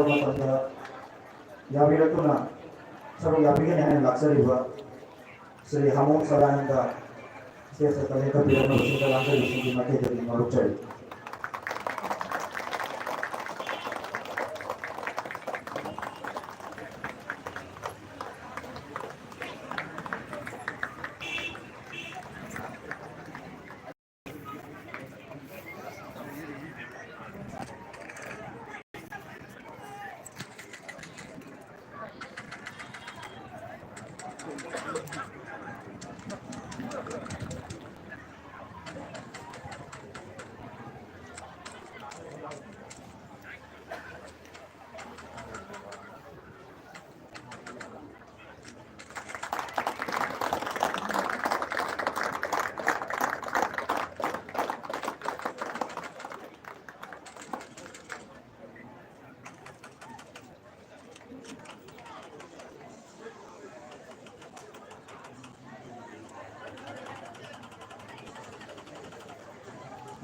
matanda yabiratuna sabu yabigani hana laksariba Sri Hamung Sadananda Sri Sakaleka Pirana Vasudha Lanka Yusufi Mate Jadi Maruchari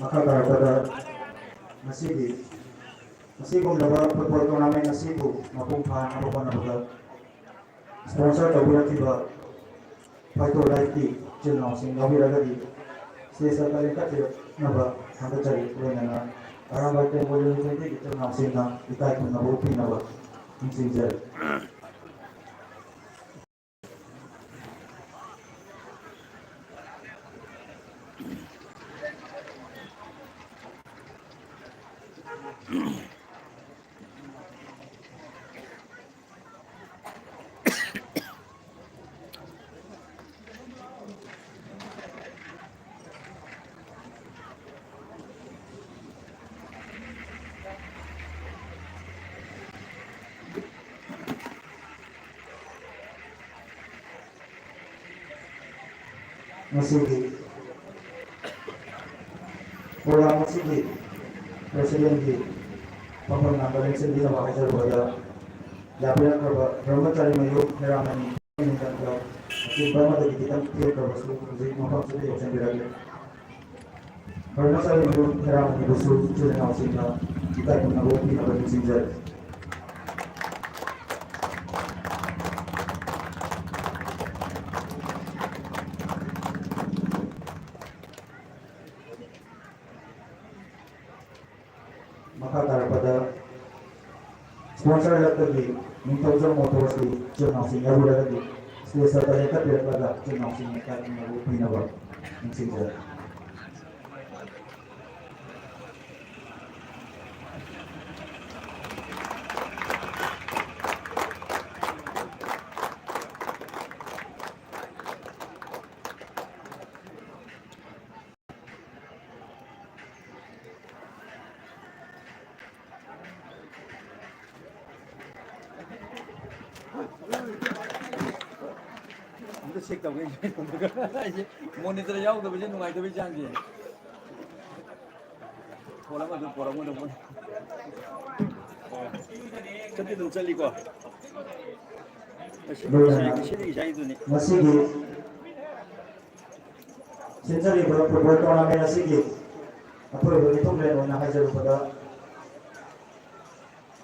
maka pada nasibu dapat football turnamen nasibu mapungpa nabuka sponsor kabila tiba Paito Life Tea channel sing kabila gadi sesa kali kati naba handa cari wenana arang bate boleh jadi channel sing na itai pun nabu pi naba sing jari Masigi Pulang Masigi Presiden di Pemenang Balesin di Nama Hajar Bada Yapiran Kerba Brahmacari Mayu Heramani Minta Klau Masih Brahma Dari Kita Tiap Kerba Seluruh Zik Mahal Sudah Yosan Diragi Brahmacari Mayu Heramani Busu Curi Nau Singa Kita Ikut Nabu Pina Bagi Sinjar maka daripada sponsor lagi minta Motors di channel sing ya udah lagi selesai tadi kan dia pada channel sing kan mau pindah bang sing saja 이거 책 따고 이제 모니터 야구도 이제 누가도 이제 안 돼. 보라만 본. 근데 좀 잘리고. 실력이 자이도니. masigi sinjari football turnamen masigi apa itu plan na hajar pada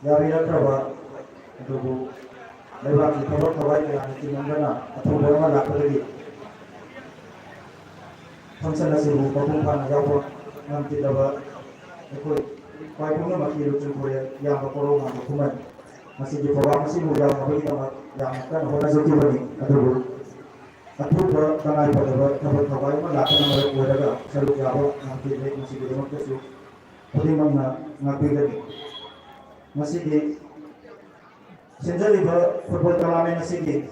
Yabiran Kerba untuk lewat khबर khawai yang dimana atau berapa lak lagi function nasi bu pagumpan jauh nanti dapat ikut kau punya masih lucu boleh yang berkorong atau kuman masih di bawah masih muda tapi yang kan hoda jadi bani atau tengah pada khबर khawai mana lak nama boleh ada selalu jauh nanti masih di rumah tu jadi mana ngapi lagi masih di Sinjali football turnamen masigi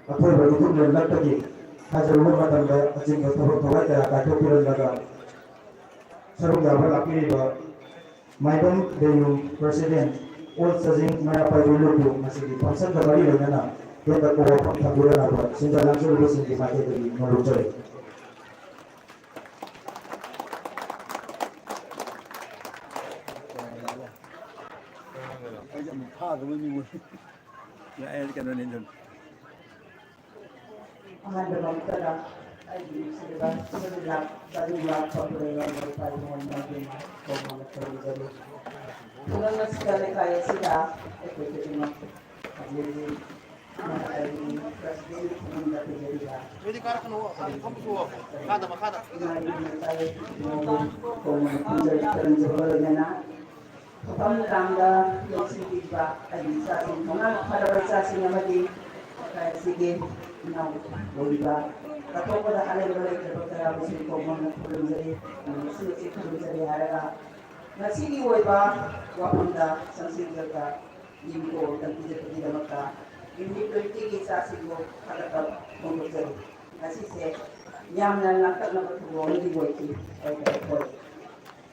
apoy begitu dan lagi hajar rumah tangga acing khबर khawai kaya kacau piran laga sarung jabar lapiri ba maidon deyu presiden old sajing maya pai dulu masigi function kembali dengan kita ko taburan apa sinjal langsung lu sing dipakai di meluncur aja muka dulu ya kan ini Aman dalam tanda ID sebelah dari belakang perjalanan berpai mohon bagi komen terjadi Kung mas kaya sila, ito din mo. President ng Dapigariya. Pwede ka rin kanuha, kamu suwa ko. Kada makada. Kung pinag-karang na Pamukanga yung sige ba ay sa ating mga para sa ating namadi sige na ba kato ko na kaya balik na pagkaya mo sige ko mga pulunzari sige pulunzari haraga na sige way ba wapanda sa sige ka hindi ko hindi maka hindi ko tingin sa sige ko kalakap mong pulunzari na sige yam na nakak na patuloy hindi ko iti ay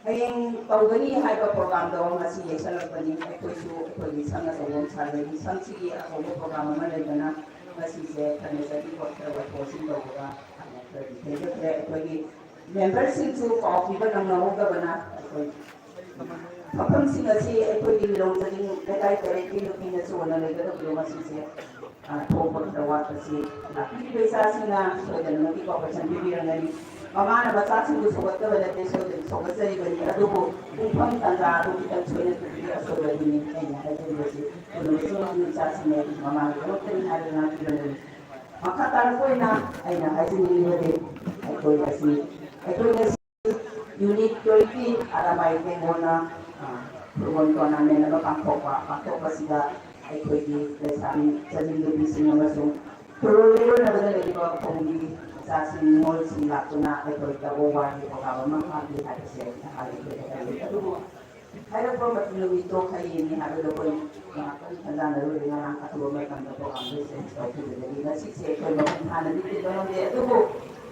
Hayang paugani haiba program daw nga siya sa lagbani ay kuisu kuigi sana sa wong sala di sang sige ako mo program man ay na nga siya kanisa di ko trawa ko sin daw ba ano kaya kaya kuigi members into coffee ba nang nahuga ba na kapag singa siya ay kuigi long sa ding detay kare Pilipina so na nagano ko nga siya po trawa kasi hindi ba sa sina so dan mo ko pa sa bibirang ngani Mama na basa sing gusto ko wala tayo so kasi ibig adubo kung pang tanda adubo kita sulit hindi aso ba din kanya ay kasi kung gusto mo sa sine mama ko tin halo na kilo makatalo ko na ay sinili din ay ko kasi unit 30 aramay din mo na rugon ko na may nagpapako pa sila ay ko di sa linggo bising na so pero na ba lagi ba kung sa sinmol sila ko na ay pagkawawan ko ka mamahagi at siya na kali ko kaya ito Hayro po matulog ito kay ni Haro po mga kanya na rin nga ang katulong ng ito ang business of the day na si ko mapuntahan dito doon ito po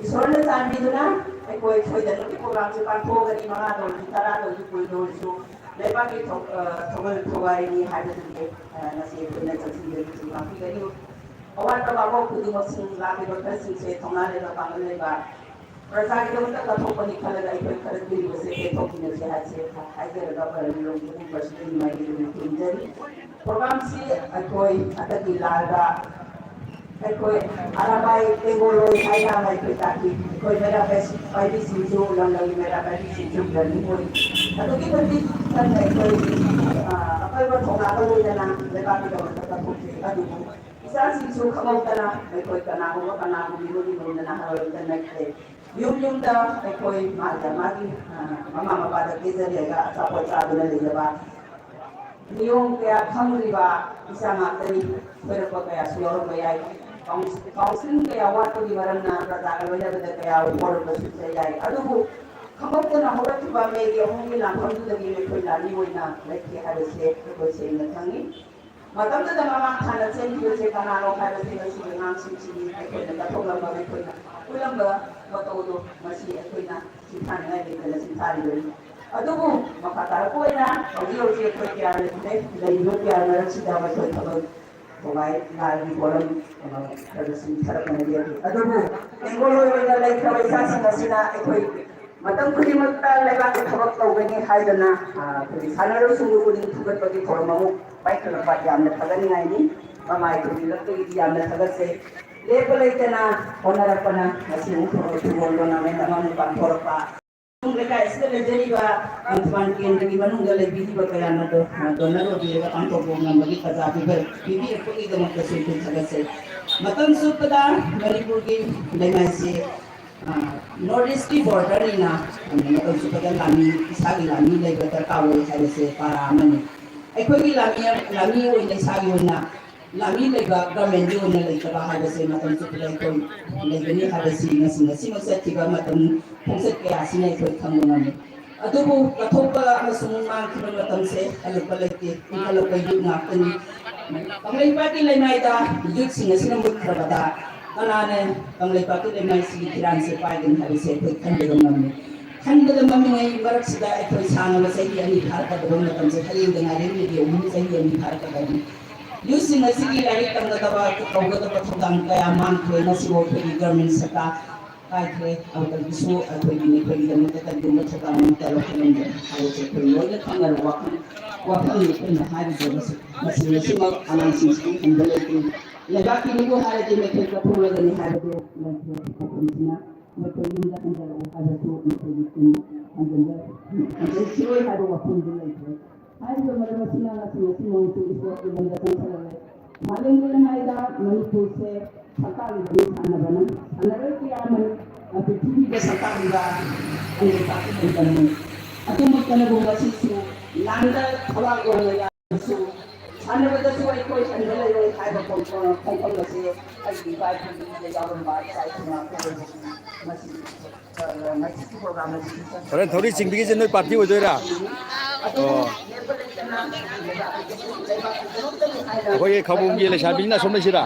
isol na sa amin na ay ko dalo ko lang sa pagpo gani mga doon tarado ko doon so lepa ki tawal ni Haro dito na si ko na sa sige si mga gani Awan pa ako kung mo sing labi ko kasi sa tongale na pangalan ba. Pero sa akin naman tatapos ni kalaga ito yung karagdiri kasi ito kinagsihat siya. Ay kaya na para nilong yung person ni may ilong injury. Program si ako'y atagilada. Ako'y arabay tenggoloy ay namay kitaki. Ako'y merapes ay disinso lang lang yung merapes disinso gani mo. At okay ba din sana ako'y kapal ba tongalo na lang lepapi ka magtatapos sa adubo. Isa sinso kamaw ka na, ay ko'y kanako limo na nakaroon ka na yung daw, ay ko'y magi, mamamapadag kisa liya, sa potsado na liya ba. Yung kaya kamuli ba, isa nga tari, pero pa kaya suyor bayay, kausin kaya wato di maram na ratakal wala ba kaya wala ba siya yay. Adubo, kamaw ka na, huwag ba may yung ilang, kung lagi may ko'y laliwoy na, like halos siya, ko'y siya nagtangin. Matanda na mga kanan sa iyo sa kanalo kada sila sila ng sisi ay ko na katong ba ko na ulang ba matudo masi ay na si kanay ay kala si tali adubo makatara ko na audio siya ko kaya rin dahil yo kaya na si dapat ko tabag kumay lagi ko lang kada si sarap na niya adubo engolo yo na like kaway sa sina ay ko Matang kuli magtalay bakit habang tao ganyan hayo na sana rin sumukuling tugat pagi forma mo baik kalau pak jam na tagan nga ini mamay ko bilang to jam na tagan say level ay na onar pa na masih tumulong namin naman pang pa kung leka isla jadi ba ang tuman kian lagi manung galay bihi ba kaya na do na do biya ang tobong ng magi kasabi ba bibi ko ito mo kasi tagan say matang supada malipurgi lemay si Northeast border na ang supagan lami isagi lami lay beterkawo sa para mani ay ko lami o ilay sagi na lami lay government yun na lay trabaho sa matang supagan ko lay gani hada singa sa tiga matang kungsat kaya sinay ko kamungan adubo katopa masumang kilometang se alipalaki ikalapay yun nga kani panglay pati lay maita yun singa mutkrabata Kananen ang lepati ay may sigiran sa pagin hari sa ito kandagang mami. Kandagang mami ngay marak sida ito sana na sa iya ni harka doon na tansa haling dengarin ni dia umum sa iya ni harka gani. Yusin na sige lagi tang nataba kau gata patutang kaya man ko na si wo pegi government sa ka kahit ang tagbiso at pwede ni pwede na magtatagdum at sa tamang talo ko ng halos sa pwede na tangal wakan ni pwede na hari doon masimasimag anang sisi ang dalay Lagi ni ko hara di mekel ka pula gani hara do na mekel da kan dalo hara do mekel ni ang ganda ang siroi hara wa pun dilo ito Hari bermalam siang nasi mungkin isbuat di mana pun selesai. Malam bulan ada Manipur se सरकार ने खाना बना अनगर की आमन पृथ्वी के सरकार का अंदर ताकि बनने अतः मुकल्ले बोला सिसु लांडा हवा गोया सिसु खाने बदल से कोई कोई अंदर ले गए खाए बकौन से अभी बात की जावन बात साइड में आपको मस्जिद प्रोग्राम में अरे थोड़ी चिंगी से नोई पार्टी हो जाएगा कोई खबरों की ले शादी ना सुनने सिरा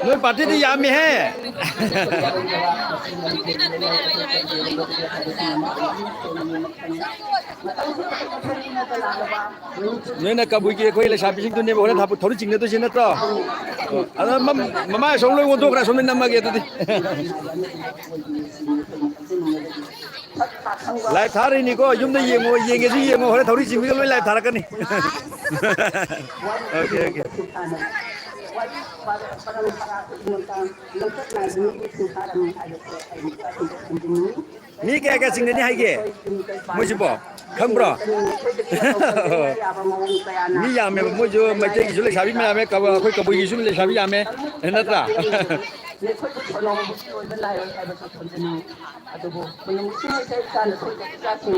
नोई पार्टी तो यहाँ में है नोई ना कब की कोई ले शादी सिंह तो नहीं बोले था थोड़ी चिंगी तो सिंह तो अरे मम्मा सोम लोग वो तो करा सोम नम्मा गया तो लाइव था रही नहीं को यूं तो ये कैसे ये मोहरे थोड़ी चिंगी तो लाइव था रखा नहीं okay ओकेนี่แกสิ่งนี้ให้แกมุจิบอคำบรอนี่ยามเมมุจิไม่ใช่กิจเลยชาบิไม่ยามเมกับคุยกับบุยกิจเลยชาบิยามเมเห็นไหมadugo yung sino sa sana sa sino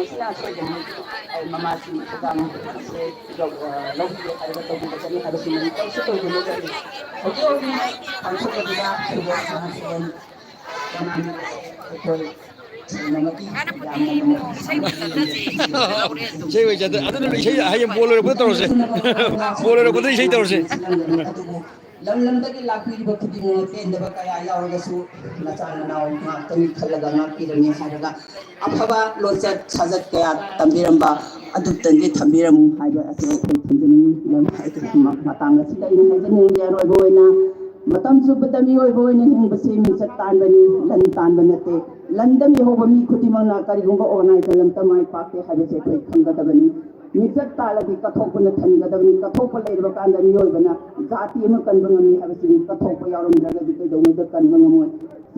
ay mamasi ang se log ay ba tawag sa ni halos ni sa to yung lugar okay ang sa kanila subo saใช่ไหมจ๊ะอันนั้นใช่ให้ยังโบเลยก็ตัวเสียโบเลยก็ตัวใช่ตัวเสียlamlamdagi lakpiriba khudingo tendaba kaya yauragasu nachana naw ngakani khalaga ngakpirani haraga afaba locha sajat kaya tambiramba adutandi thambiramu haiba ase thambini lam haitu matanga sida ina hajani yaroi boina matam subadami oi boina hingbase mi chatanbani lan tanbanate landami hobami khudimana karigumba organize lam tamai pakte habese koi khangadabani mixer तालदी कथोपन थनगदबनी कथोप लेरबा कांदा मियोयबना जाति अमा कनबंगमी हबसिनी कथोप यारमदगदि कैदौमद कनबंगमोय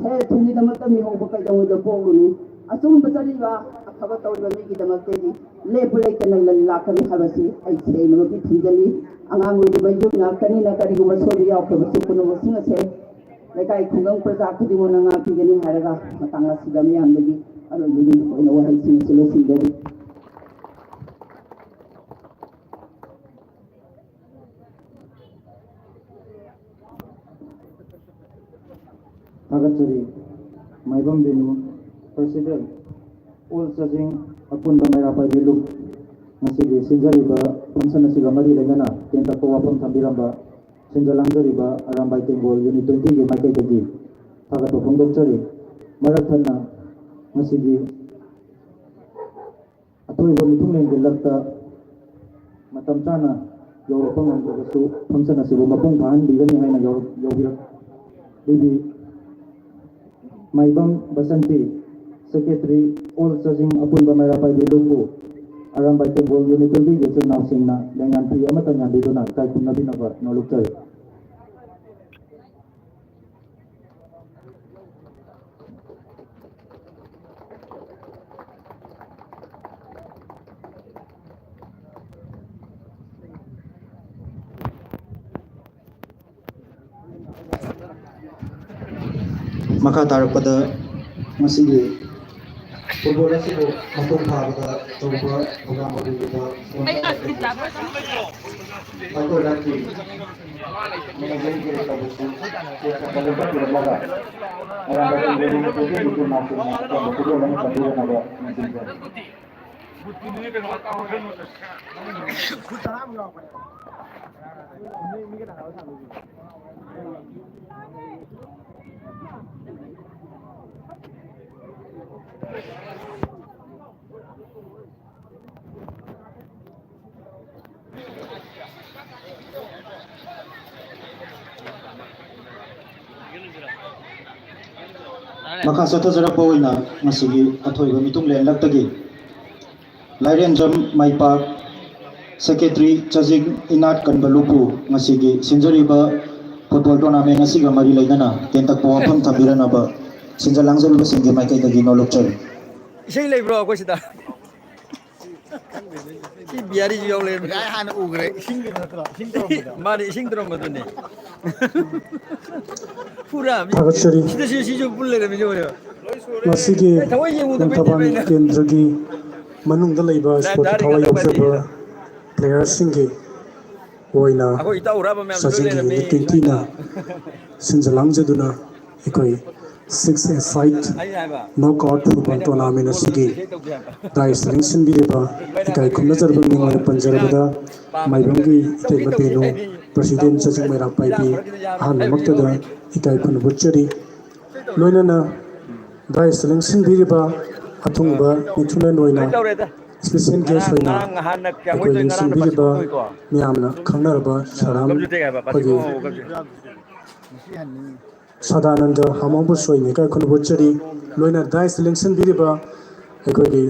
हे थुनि दमत मिहोब कैदौमद पोगुनी assume बसरिबा अखब तौरबा मिगी दमतेदि लेप लेकन लाखनि हबसि आई सेनमबि थिजली अंगांग उदिबयु नाकनि नकरिगुम सोरि यावखबसु कुनो वसिंगसे लेकाय खुंगं प्रजा खुदिमोना ngapiगनि हारगा मतंगा सिगमि आंदगि अरोयुनि ओना वहैसि सिलोसिदरि Agachari, Maibam Binu, President, all judging upon the Mayapa Bilu, Nasigi, Sinjariba, Ponsanasiga Mari Legana, Kentako upon Tambiramba, Sinjalangariba, Aramba Tingo, Unit 20, Makati, Tagato Pongokari, Maratana, Nasigi, Atui Vomitum, the Lata, Matamtana, Europon, Ponsanasibu, Mapung Pan, Bigani, Yovira, Bibi. Maibang Basanti, Secretary, all judging upon the Marapai Biluku, around by the World Unit of Videos now Singna, Langan Priamatana Bidona, Taikuna Binava, no look. Maka tarpada masih football asibo mapung bhabada tawba program adugida ako laki manajay ke tabusu ya kabalba laga araba ini ko itu nasu na football lang tabuya naga nasinja buti ni ke nota ho ren kutara mo pa ni ke na ho Maka sathajara poina masigi athoi ba mitung len laktagi Lairen Jam Maipa Secretary Chajing Inat Kanbalupu masigi sinjari ba football tournament asiga mari laigana tentak powapam thabirana ba sinja langzol ba singi mai kai dagi no lokchon isai leibro ko sida si biari ji yong le Ay hana ugre. mari ising drom madune pura Thagatsari sida si ju pulle re mi jo masigi thawai ye mudu Nangtaban Kendragi manungda leiba sport thawai yausaba player singi oina ako ita ura ba mem sajingi le me 20 na sinjalangjeduna ekoi 6-a-side ai ai ba knockout football tournament asigi dai selection biriba ikai khumnazarba mingoi panjarabada maibamgi teba benu president sajing mairak paibi ahanmaktada ikai khun butchari loinana dai selection biriba athungba mithunan oina special guest oina ekoi lingsin biriba miyamna khangnaraba saram pagi Sadananda Hamambu Soini Kai Kunbuchari Loina Dai Selection Biriba Ekoi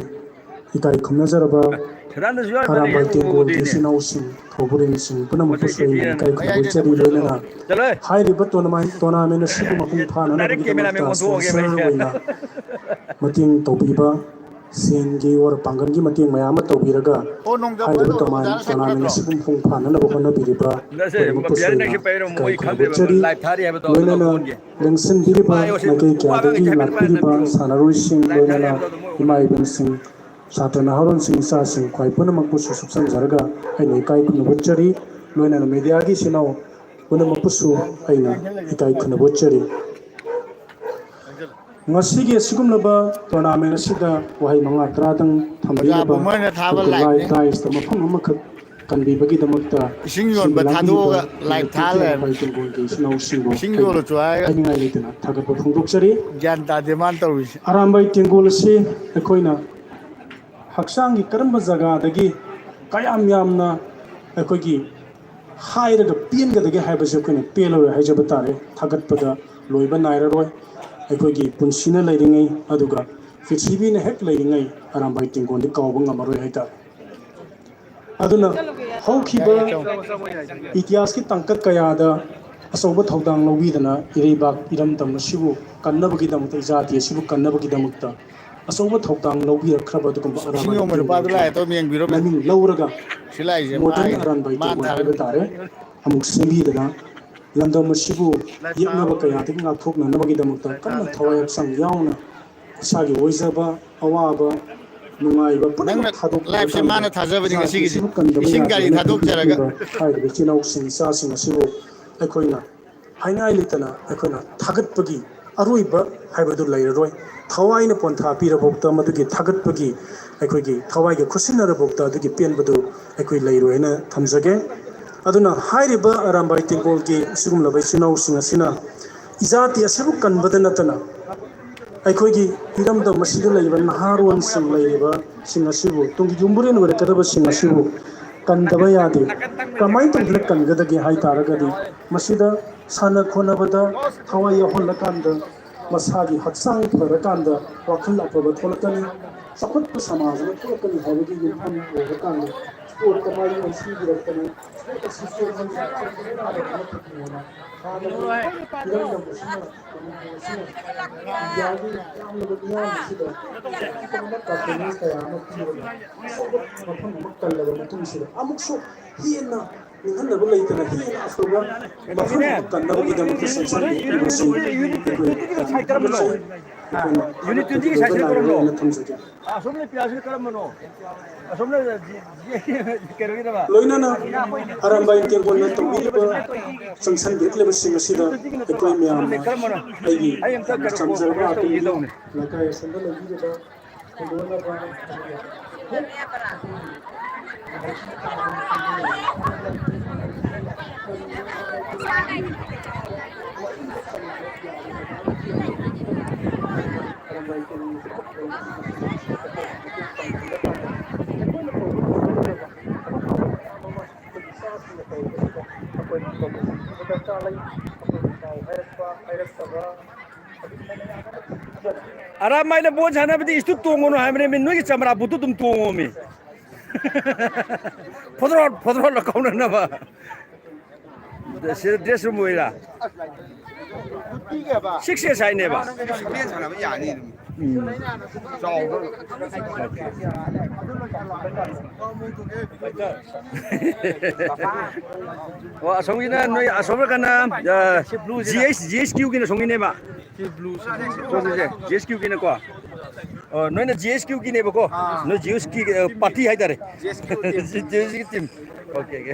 Ikai Kumnazaraba Karambai Tengo Disino Sing Toburin Sing Punamutu Soini Kai Kunbuchari Loina High River Tournament Shikumapung Pana Wina Mating Tobiba Singi or Pangangi Mating Mayama Tobiraga High River Tournament Shikumapung Pana Nabokana Biriba Loina Lengsen Biriba Nake Kyadagi Lakiriba Sanarui Sing Loina Imai Ben Sing Satana Haron Sing Sa Sing Kwai Punamakusu Subsan Zarga Aina Ikai Kunabuchari Loina Mediagi Sinau Punamakusu Aina Ikai Kunabuchari Ngasigi Sigumlaba Tournament Sida Wahai Manga Tradang Tambiraba Lai Tais the Mapam Makat can be Bagi the Mutta Singon but Hado like Thailand. Snow Singo Singo to try. I think I did not Taka Punduksari Janta Demanto. Arambai Tingulasi Ecoina Haksangi Karamba Dagi Kayam Yamna Ekogi High the Pinga the Habazukun Pelo Hajabatare Tagat Pada Loiba Nairoi Ekogi Punsina Lading Aduga Fitzibin Heck Lading Arambai Tingon the Kawanga Maroita Aduna Hawkiba Itiaski Tankat Kayada Asoba Todang Lovidana Iribak Idam Tamashibu Kanabaki Damta Izati Sibu Kanabaki Damukta Asoba Todang Lovi Kraba to Singo Padla told me and Biro. Laming Lauraga She Modern Arambai Tingon Amuk Simbi London Mashibu Yamabakaya taking a talk Nabaki Damukta Kana Toy Sang Yauna Sagi Wizaba Awaba Nungaiba Life Semana Tazaving a Singari Hadok Jaraga. Hide the Chino Sing Sassing a Sibu Equina Haina Litana Equina Tagat Pagi Aruiba Hibadu Lairoi Tawain upon Tapira Bokta Matuki Tagat Pagi Equigi Tawai Kusina Bokta the Gipian Badu Equi Lairoina Tamzage Aduna Hiriba Arambai Tingolgi Sugum Lavasino Singasina Izati a Sibukan Badanatana Aikogi Hiram the Masida even Harwan Sing Laiba Singasibu Tungi Jumburin with a Kadaba Singasibu Kandabayadi Kamai to Blakan Gadagi Haitaragadi Masida Sana Konabada Hawaii Holakanda Masagi Hatsang Parakanda Wakula Pabatolakani Sakut Samaz Tolakani Havigi Yuhan Wakanda Sport Kamai and Sidi Loinana Arambai Tempona Tomiba Sansan Gitleba Singasida the Premium I am Samsara Lakai Sandala Aramai na buat sana berarti istu tunggu no, hamil minui camera butuh tunggu mi. Podrol lah kau nak apa? Dah dress semua lah. 6 사이네봐. 와, 송이는 너희 아소를 가나 GSQ기는 송이네봐. GSQ기는 거. 너희는 GSQ기네 보고 너 GSQ 파티 하이다래. GSQ 팀. 오케이.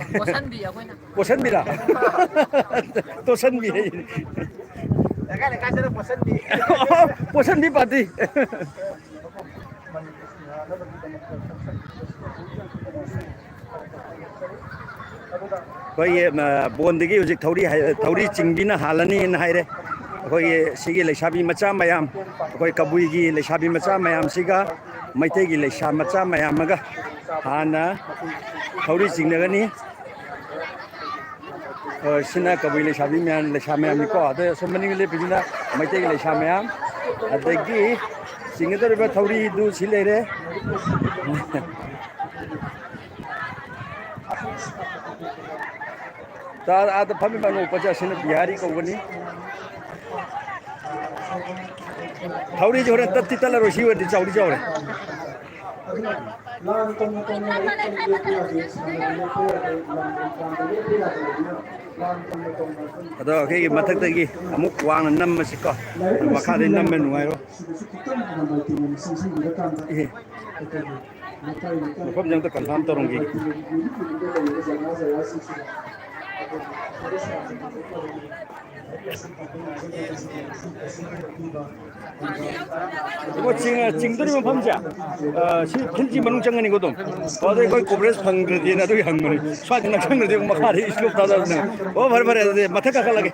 보선비라. 또 선비. 보선비 파티. 거기 본드기 요즘 더리 징비나 할라니는 하이래. 거기 시기 레샤비 마차 마얌 거기 카부이기 레샤비 마차 마얌 시가 마이테기 레샤 마차 마얌가 하나 더리 징나가니 신나 카부이 레샤비 마얌 레샤 마얌이고 아데 소머닝레 비나 마이테기 레샤 마얌 아데기 징에더리 더리 두 실레레 다 아드 파미만 오빠자 신은 비하리 거거니 타우리 저래 따뜻 달라로 시워디 자우리 저래 아도 그 마탁다기 아묵 왕은 남마시까 마카데 남면 누가요 그럼 정도 컨펌 떠롱기 이거 징들이면 범죄야. 현지 만웅장관이거든. 어디 거기 고브레스 방그디 나도 양문이. 수학이나 창그디 막 하리 이스롭 다다네. 바르바르 돼. 마태 가갈라게.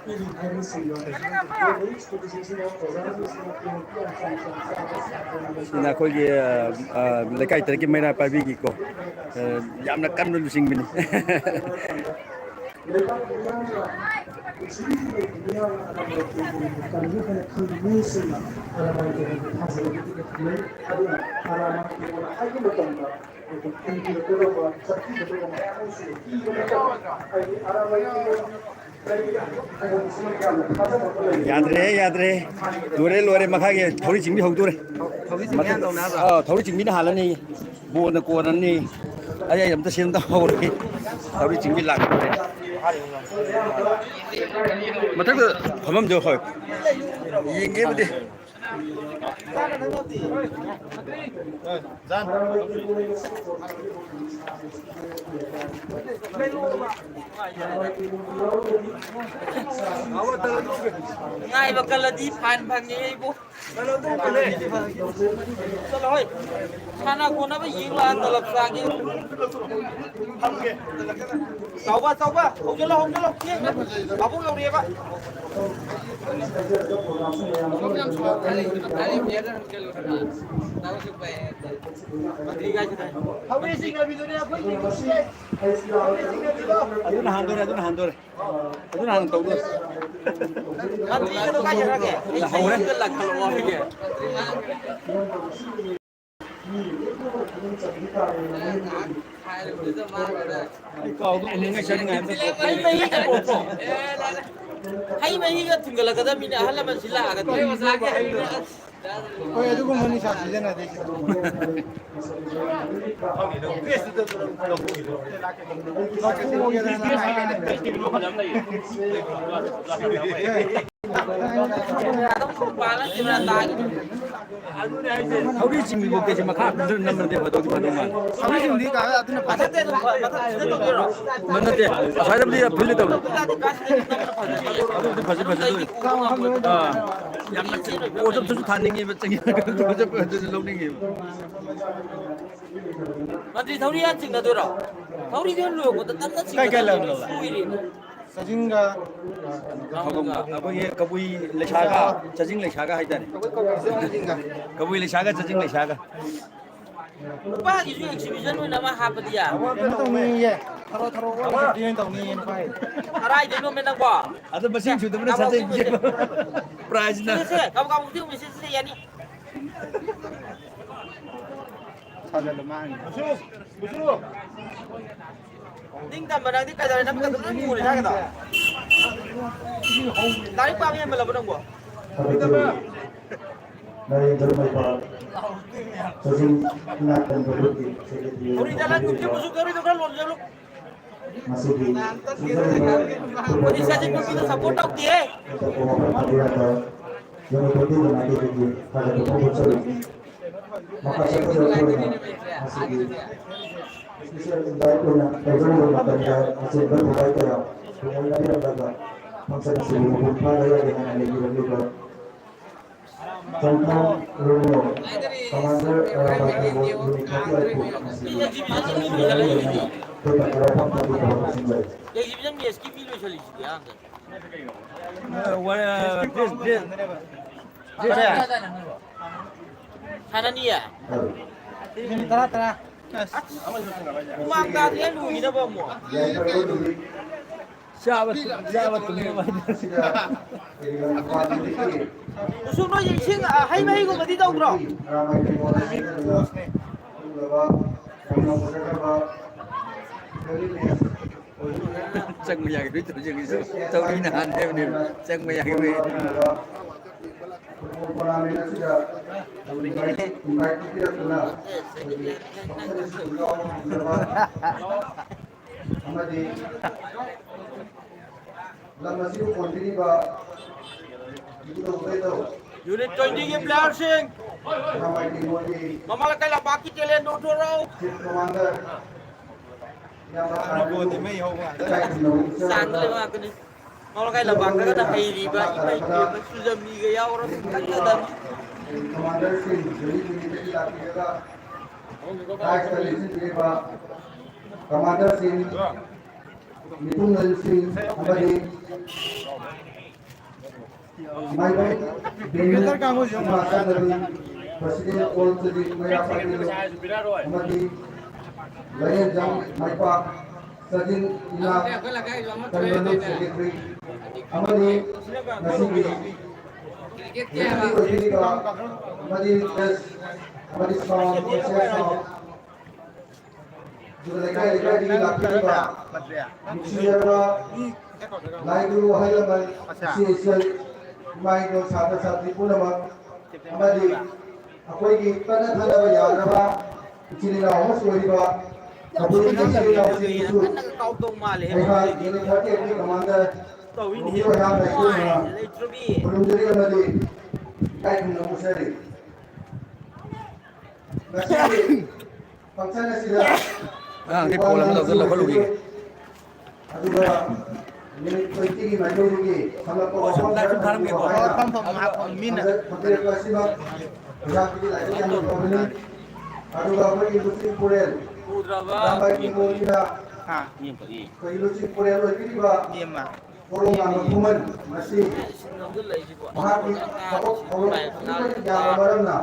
나 거기 레카이 때기 메나 파비기고. 얌나 깐룰 싱비니. 야드레 노래 막하게 더리 준비 하고래 더리 준비는 하려니 뭐는 꼬라니 아야 염도 시험도 하고 더리 준비 락 마탁도 범함 저 헐 이게 뭐지 ngay mà cần là đi phản bằng như bố sao rồi khana cô nó mới diễn là tập lập ra như sáu ba không cho lâu kia bảo bố lâu đi vậy aduna handore tau anh đi cái đâu cái gì ra kìa cái là kalau kìa hay mấy cái thằng là cái đó mình hay là mình chỉ là cái thôi mà cái Oye, tú como ni sabes, ya no te 더리 준비 못되지 막 하들 남는데 봐도 그만이만 Sabes si un día cada tú no pasas. 만났대 사람들이 빌리다 아들 봐지 양 오점 투수 타닝이 몇장이 오점 롱닝이 Nanti tahu dia cing dah tu dah. Tahu dia lu, kau tak tak cing. Sachin ka 거기 거기 레샤가 자징 레샤가 하이다네 거기 레샤가 자징 레샤가 Apa itu exhibition tu nama apa dia? tao ni ye. Tharo dia tao ni nó phải. Arai dia lu menang apa? 아들 마신 주도 그래 자징 프라이즈 나 Kamu tu mesti sih ya ni. Sao là mang. Ning tambah nanti kalau nak kita tu murah kan? Tarik pa kami malabo nang bo. Dari Jerman Pak, sesing nak dan berbudi, Uri jalan kucing busuk dari itu kan luar jalur. masih di Kau di saja kita support tak dia. untuk pengobatan yang penting nanti di pada pembuat maka saya masih di spesial untuk punya program bermatanya masih berbagai ya kemudian ada bangsa masih berupaya dengan lebih contoh Rumo Commander bagi unikati aku masih tetap berapa tapi berapa singgah Yang dibilang dia skip video sekali dia. Sana ni ya. Tara. Kumangga dia lu ini apa mu? Siapa tu ni? Usung no yang sing hai mai ko mati tahu bro. Chắc mày cái đối tượng gì tao đi nàn em này chắc mày cái gì Unit 20 ke player sing. Mama la kala baki chelen do rau. Sang le ma kini. Mama kala baka kada hai riba ibai ke sujam ni ga ya orang kan dan. Commander Singh, jadi ini kita kira Commander Singh, Nitungal Singh, Abadi, my wife, Better kamu Presiden All Sidi Maya Fadil, Abadi, Layan Jam, my pa, Sajin Ila, Kanwaluk Secretary, Abadi, Nasibi. Jadi juga lekai di lapis ba, siapa lagi wahai lemah, siapa main do satu pun nama, amadi aku ini pernah thana ba ya ba, ciri nama suari ba, aku ini ciri nama itu, Kau tu male. ini thirty ini commander. Tahu ini. Ini orang yang Electrobi. belum jadi amadi, kain nama suari. Nasi, bangsa nasi dah. cái cô làm đâu là có lùi Aduga, ini penting ini macam ni. Kalau kau Sebentar, sebentar, Mi. Mina. Pakai kasih bang. Yang kita lagi yang kau ini. Aduga, apa industri purel. Pudraba. Sampai kita kita. Ni apa ni? Kau industri purel lagi ni ba. Ni mah. Korong ang kuman masih. Nunggu lagi sih buat. Mahal ni. Kalau kita jangan barang na.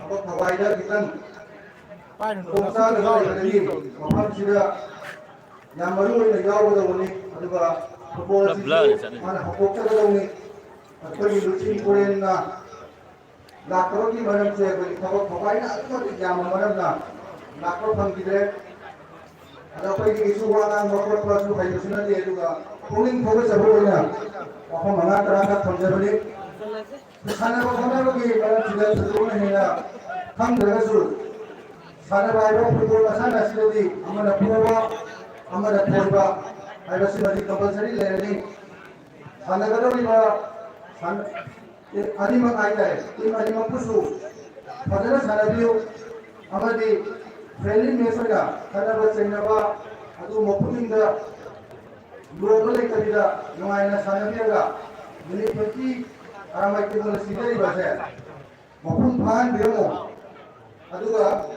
Kalau provider kita. Kongsa lagi. Mahal sudah. Yang baru ini jauh dah ni. Aduga. Mana hukuk dah ni. Atau industri purel na. Lakro ki manam se kalau provider atau jangan manam na. Lakro pang kita. Ada apa ini isu orang makro pelaku kayu sunan dia juga. Kuning fokus sebelumnya. Apa mana terangkat konservatif. Sana lagi kalau tidak sebelumnya hina. Kam derasul. Sana baik pukul sana sini. Amana pura, amana pura. Ada sih compulsory learning. Sana kalau lima. Sana adi mak ayat. Ini adi mak pusu. Padahal sana dia. Amadi friendly mesra. Sana bercakap apa? Atu maupun dah. Global ekor dah, nungai na sana dia dah. Jadi pasti orang macam tu mesti dari bahasa. Maupun bahan dia mo. Aduh dah,